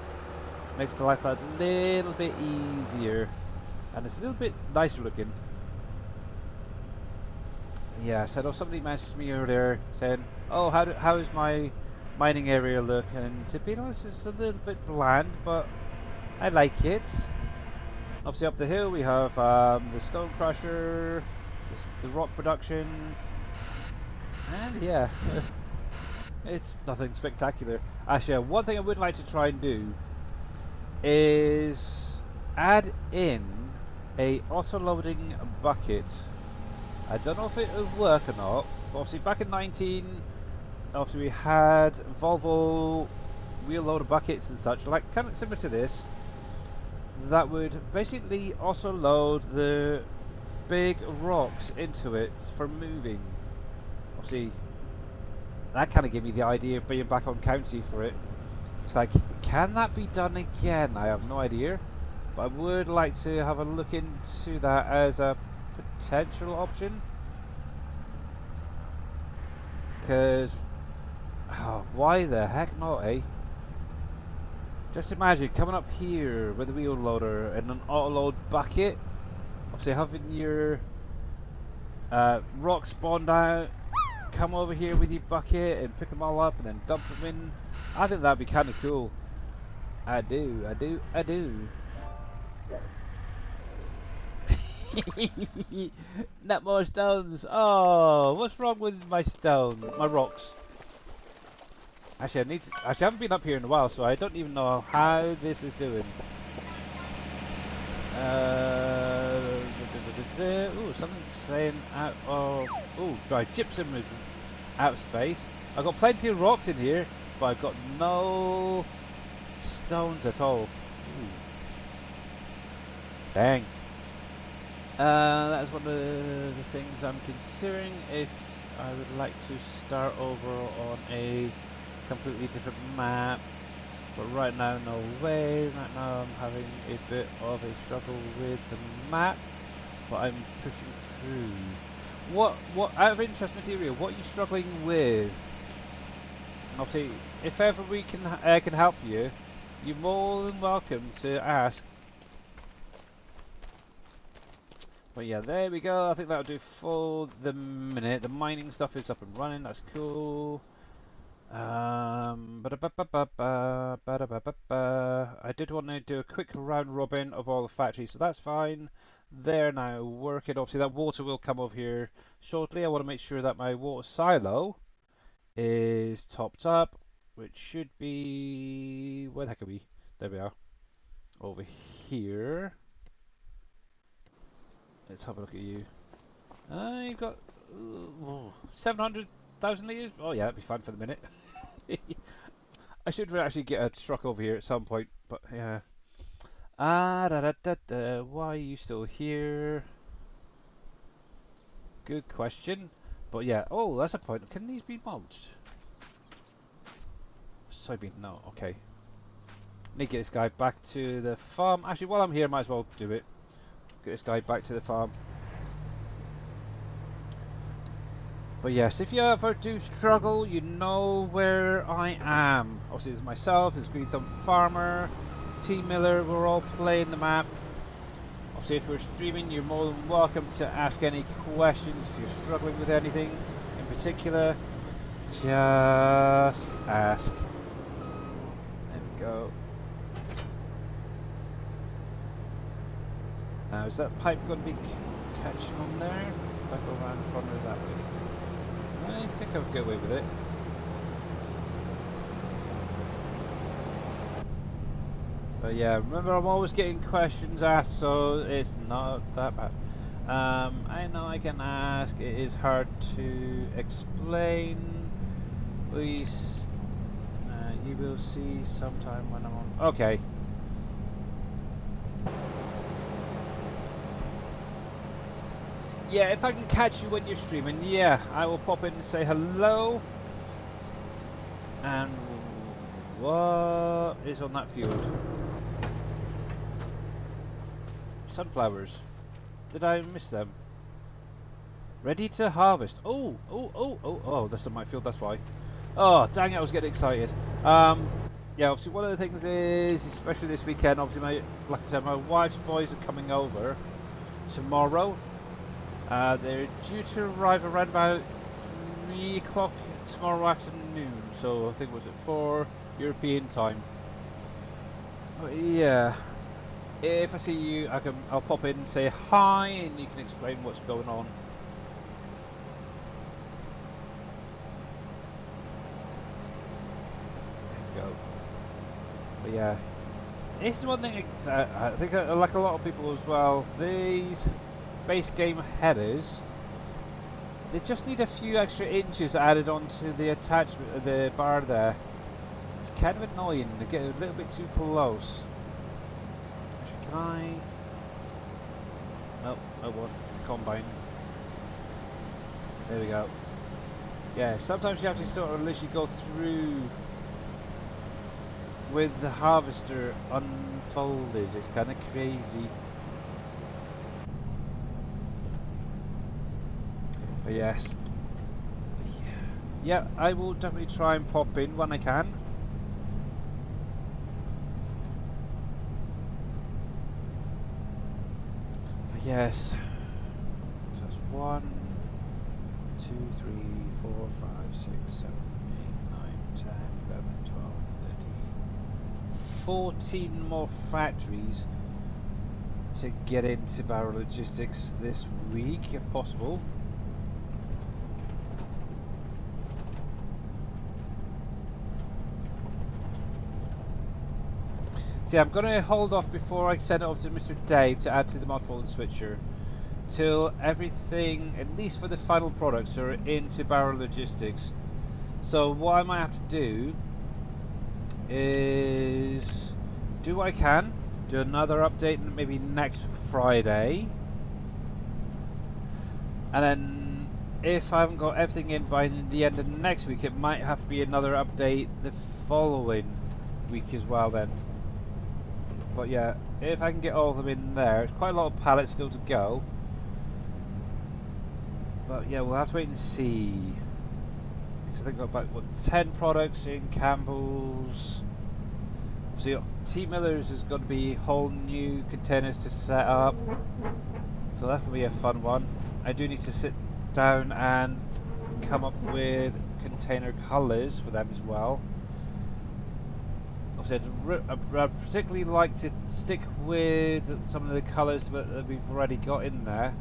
Makes the life a little bit easier, and it's a little bit nicer looking. Yes, I know somebody messaged me earlier saying, oh, how is my mining area look? And to be honest, it's a little bit bland, but I like it. Obviously up the hill we have the stone crusher, the rock production, and yeah, it's nothing spectacular. Actually, one thing I would like to try and do is add in a auto-loading bucket. I don't know if it would work or not, but obviously back in 19, obviously we had Volvo wheel loader buckets and such, like kind of similar to this, that would basically also load the big rocks into it for moving. Obviously, that kind of gave me the idea of being back on county for it. It's like, can that be done again? I have no idea, but I would like to have a look into that as a potential option. Because, oh, why the heck not, eh? Just imagine coming up here with a wheel loader and an auto load bucket. Obviously having your rocks spawned out, come over here with your bucket and pick them all up and then dump them in. I think that'd be kind of cool. I do. Not more stones. Oh, what's wrong with my stone? My rocks. Actually, I haven't been up here in a while, so I don't even know how this is doing. Ooh, something's saying out of. Ooh, right, gypsum is out of space. I've got plenty of rocks in here, but I've got no stones at all. Ooh. Dang. That is one of the things I'm considering if I would like to start over on a completely different map. But right now, no way. Right now, I'm having a bit of a struggle with the map, but I'm pushing through. What out of interest material, what are you struggling with? And obviously, if ever we can help you, you're more than welcome to ask. But yeah, there we go. I think that'll do for the minute. The mining stuff is up and running. That's cool. I did want to do a quick round robin of all the factories, so that's fine. They're now working. Obviously, that water will come over here shortly. I want to make sure that my water silo is topped up, which should be. Where the heck are we? There we are. Over here. Let's have a look at you. You've got 700,000 litres? Oh yeah, that'd be fine for the minute. I should actually get a truck over here at some point, but yeah. Why are you still here? Good question. But yeah, oh, that's a point. Can these be mulched? Soybean, no, okay. Need to get this guy back to the farm. Actually, while I'm here, might as well do it. Get this guy back to the farm. But yes, if you ever do struggle, you know where I am. Obviously, there's myself, there's Green Thumb Farmer, T Miller, we're all playing the map. Obviously, if we're streaming, you're more than welcome to ask any questions if you're struggling with anything in particular. Just ask. There we go. Now, is that pipe going to be catching on there? If I go around the corner that way. I think I'll get away with it. But yeah, remember I'm always getting questions asked, so it's not that bad. I know I can ask, it is hard to explain. Please, you will see sometime when I'm on. Okay. Yeah, if I can catch you when you're streaming, yeah, I will pop in and say hello. And what is on that field? Sunflowers. Did I miss them? Ready to harvest. Oh, that's on my field, that's why. Oh, dang it, I was getting excited. Yeah, obviously one of the things is, especially this weekend, obviously like I said, my wife's boys are coming over tomorrow. They're due to arrive around about 3 o'clock tomorrow afternoon, so I think was it 4 European time. But yeah, if I see you, I'll pop in and say hi, and you can explain what's going on. There you go. But yeah, this is one thing I think like a lot of people as well. These base game headers, they just need a few extra inches added onto the attachment, the bar there. It's kind of annoying, they get a little bit too close. Actually, can I? Nope, no one. Combine. There we go. Yeah, sometimes you have to sort of literally go through with the harvester unfolded. It's kind of crazy. But yes. Yeah. yeah, I will definitely try and pop in when I can. But yes, so that's 1, 2, 3, 4, 5, 6, 7, 8, 9, 10, 11, 12, 13, 14 more factories to get into Barrel Logistics this week, if possible. See, I'm going to hold off before I send it off to Mr. Dave to add to the modfold and switcher till everything, at least for the final products, are into Barrel Logistics. So what I might have to do is do what I can, do another update maybe next Friday, and then if I haven't got everything in by the end of next week, it might have to be another update the following week as well then. But yeah, if I can get all of them in there, it's quite a lot of pallets still to go. But yeah, we'll have to wait and see. Because I think I've got about, what, 10 products in Campbell's. So T Miller's is going to be whole new containers to set up. So that's going to be a fun one. I do need to sit down and come up with container colours for them as well. Obviously, I'd particularly like to stick with some of the colours that we've already got in there.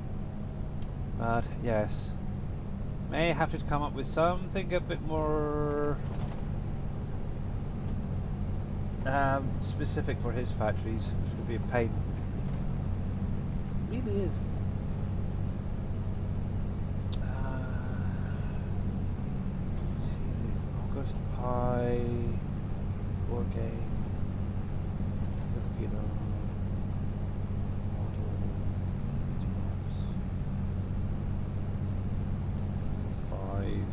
But yes, may have to come up with something a bit more specific for his factories, which will be a pain. It really is. Let's see, August Pie, board game, Filipino, model, Xbox, 5.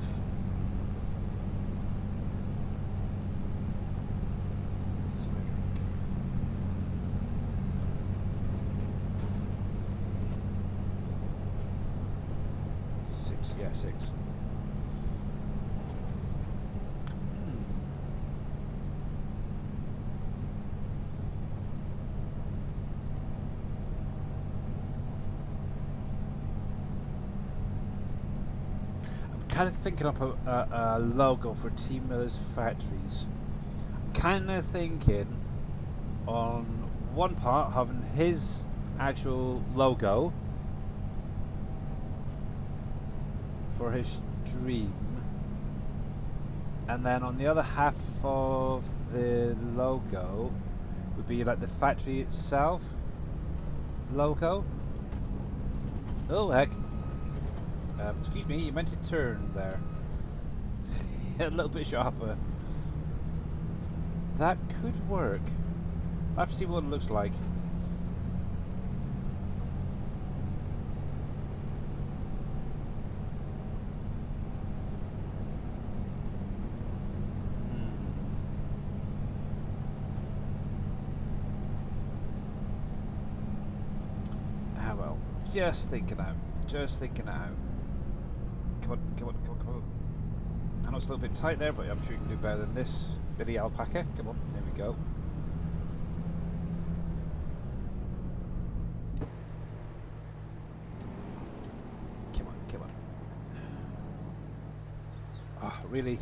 Yeah, 6. I'm kind of thinking up a logo for T Miller's factories. I'm kind of thinking on one part having his actual logo for his stream, and then on the other half of the logo would be like the factory itself logo. Oh heck, excuse me, you meant to turn there. A little bit sharper. That could work. I'll have to see what it looks like. Just thinking out. Just thinking out. Come on, come on, come on, come on. I know it's a little bit tight there, but I'm sure you can do better than this. Billy Alpaca. Come on, there we go. Come on, come on. Ah, oh, really?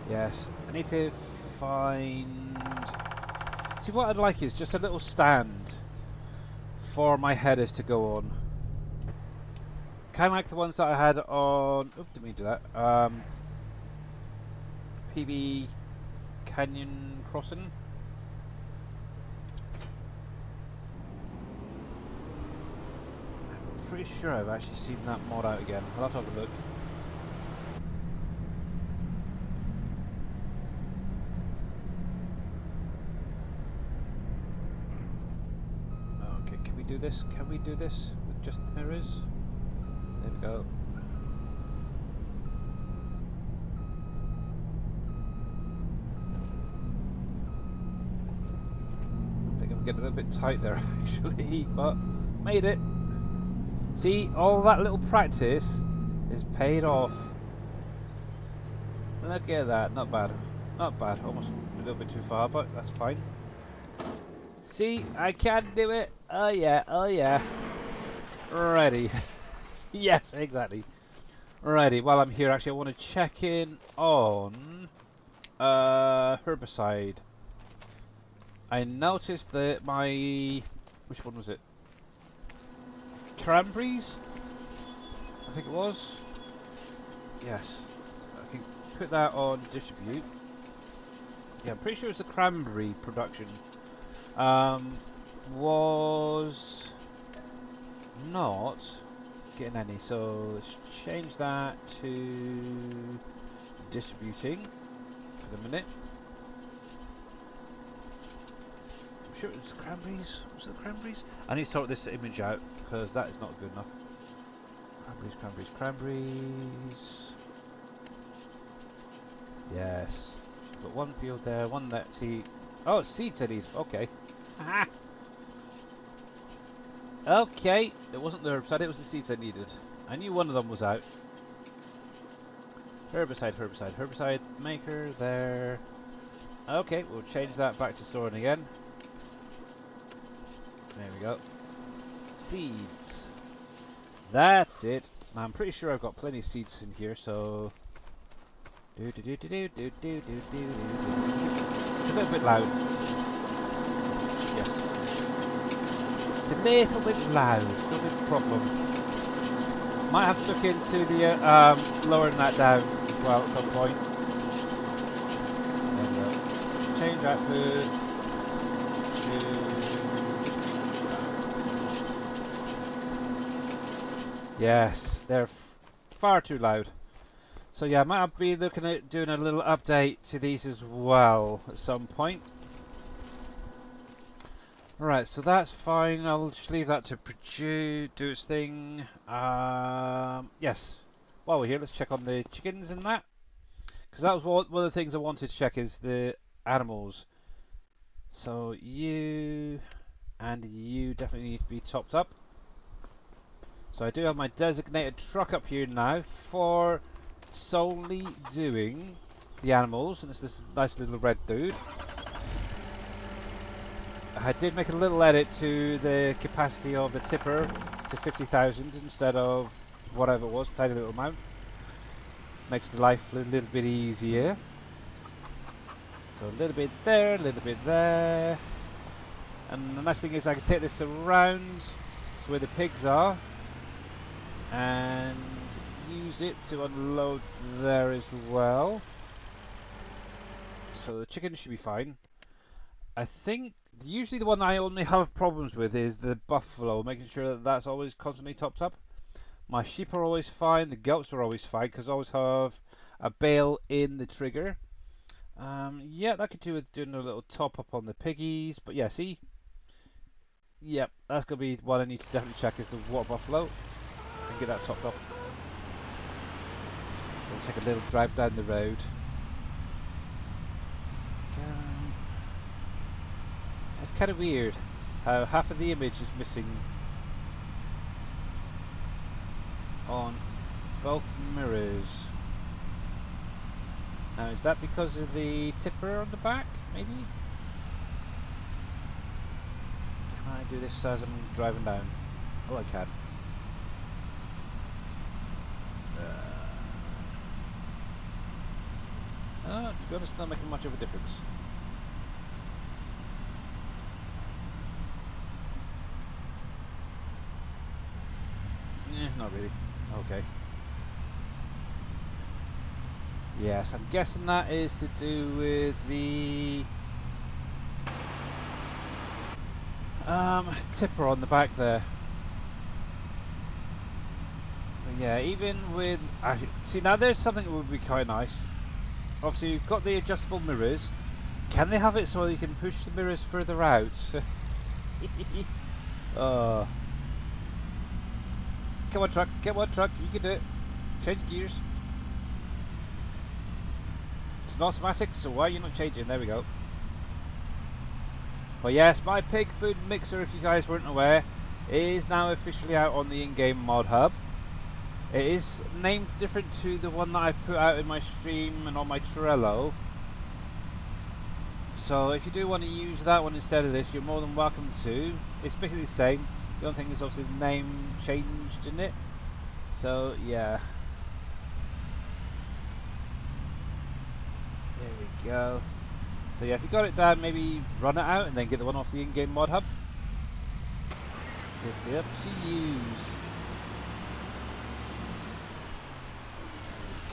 Yes. I need to find... See, what I'd like is just a little stand for my headers to go on. Kind of like the ones that I had on... Oops, didn't mean to do that. PB Canyon Crossing. I'm pretty sure I've actually seen that mod out again. I'll have to have a look. Okay, can we do this? Can we do this with just the mirrors? There we go. I think I'm getting a little bit tight there actually, but made it. See, all that little practice is paid off. Look at that, not bad. Not bad, almost a little bit too far, but that's fine. See, I can do it. Oh yeah, oh yeah. Ready. Yes, exactly. Righty, while I'm here, actually, I want to check in on herbicide. I noticed that my... which one was it? Cranberries? I think it was. Yes. I can put that on distribute. Yeah, I'm pretty sure it's the cranberry production. Was not getting any, so let's change that to distributing for the minute. I'm sure it was the cranberries. Was it the cranberries? I need to sort this image out because that is not good enough. Cranberries, cranberries, cranberries. Yes. So we've got one field there, one that seed. Oh, it's seeds I need. Okay. Aha. Okay, it wasn't the herbicide, it was the seeds I needed. I knew one of them was out. Herbicide, herbicide, herbicide maker there. Okay, we'll change that back to storing again. There we go. Seeds. That's it. Now I'm pretty sure I've got plenty of seeds in here, so... It's a little bit loud. Yes. It's a little bit loud, it's a bit problem. Might have to look into the lowering that down as well at some point. There we go. Change output to... Yes, they're far too loud. So yeah, I might be looking at doing a little update to these as well at some point. Right, so that's fine. I'll just leave that to produce, do its thing. Yes. While we're here, let's check on the chickens and that. Because that was one of the things I wanted to check is the animals. So you and you definitely need to be topped up. So I do have my designated truck up here now for solely doing the animals, and it's this nice little red dude. I did make a little edit to the capacity of the tipper to 50,000 instead of whatever it was, tiny little amount. Makes the life a little bit easier. So a little bit there, a little bit there. And the nice thing is I can take this around to where the pigs are and use it to unload there as well. So the chicken should be fine. I think usually the one I only have problems with is the buffalo, making sure that that's always constantly topped up. My sheep are always fine, the goats are always fine because I always have a bale in the trigger. Yeah, that could do with doing a little top up on the piggies, but yeah, see? Yep, that's going to be what I need to definitely check is the water buffalo and get that topped up. We'll take a little drive down the road. It's kind of weird how half of the image is missing on both mirrors. Now is that because of the tipper on the back, maybe? Can I do this as I'm driving down? Oh, I can. To be honest, not making much of a difference. Not really. Okay. Yes, I'm guessing that is to do with the tipper on the back there. But yeah, even with actually, see now there's something that would be quite nice. Obviously you've got the adjustable mirrors. Can they have it so you can push the mirrors further out? Come on truck, you can do it. Change gears. It's an automatic, so why are you not changing? There we go. Well yes, my pig food mixer, if you guys weren't aware, It is now officially out on the in-game mod hub. It is named different to the one that I put out in my stream and on my Trello. So if you do want to use that one instead of this, you're more than welcome to. It's basically the same. The only thing is obviously the name changed in it. So yeah. There we go. So yeah, if you got it down, maybe run it out and then get the one off the in-game mod hub. It's up to use.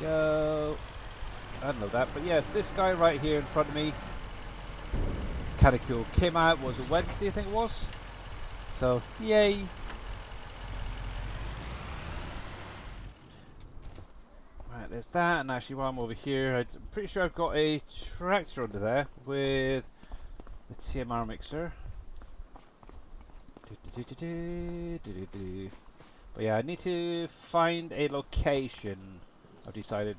Go. I don't know that, but yes, this guy right here in front of me, kind of cool. Came out, was it Wednesday, I think it was. So yay. Right, there's that, and actually while I'm over here, I'm pretty sure I've got a tractor under there with the TMR mixer. But yeah, I need to find a location, I've decided,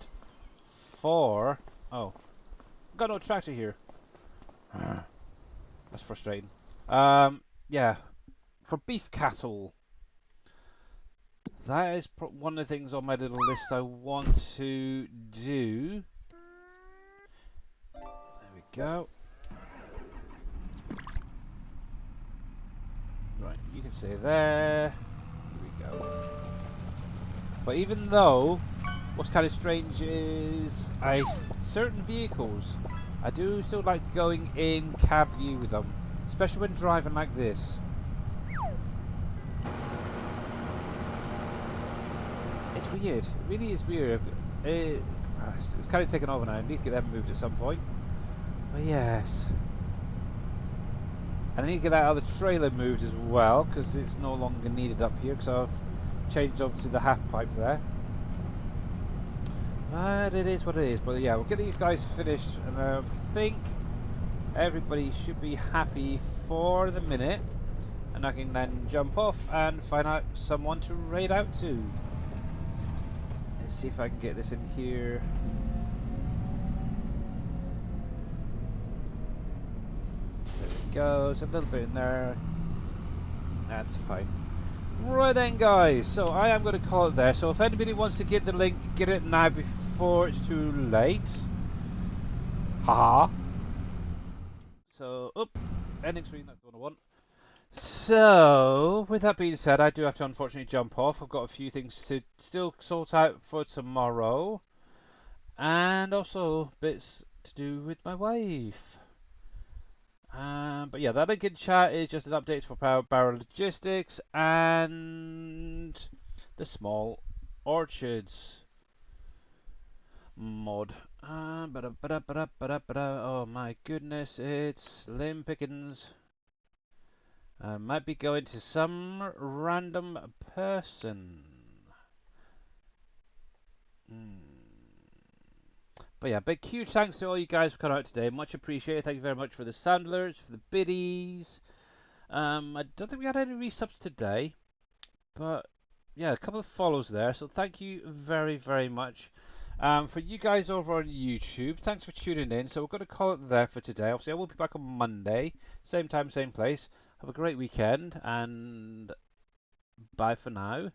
for... Oh, I've got no tractor here. That's frustrating. Yeah, for beef cattle. That is one of the things on my little list I want to do. There we go. Right, you can stay there. Here we go. But even though, what's kind of strange is certain vehicles, I do still like going in cab view with them, especially when driving like this. It's weird. It really is weird. It's kind of taken over now. I need to get them moved at some point. But yes. And I need to get that other trailer moved as well, because it's no longer needed up here, because I've changed over to the half pipe there. But it is what it is. But yeah, we'll get these guys finished, and I think everybody should be happy for the minute. And I can then jump off and find out someone to raid out to. Let's see if I can get this in here. There we go. There's a little bit in there. That's fine. Right then, guys. So I am going to call it there. So if anybody wants to get the link, get it now before it's too late. Haha. So, ending screen. That's the one I want. So, with that being said, I do have to unfortunately jump off. I've got a few things to still sort out for tomorrow. And also bits to do with my wife. But yeah, that link in chat is just an update for Power Barrel Logistics and the Small Orchards mod. Oh my goodness, it's slim pickings. I might be going to some random person. But yeah, big huge thanks to all you guys for coming out today. Much appreciated. Thank you very much for the sandlers, for the biddies. I don't think we had any resubs today, but yeah, a couple of follows there. So thank you very, very much. For you guys over on YouTube, thanks for tuning in. So we're going to call it there for today. Obviously, I will be back on Monday, same time, same place. Have a great weekend, and bye for now.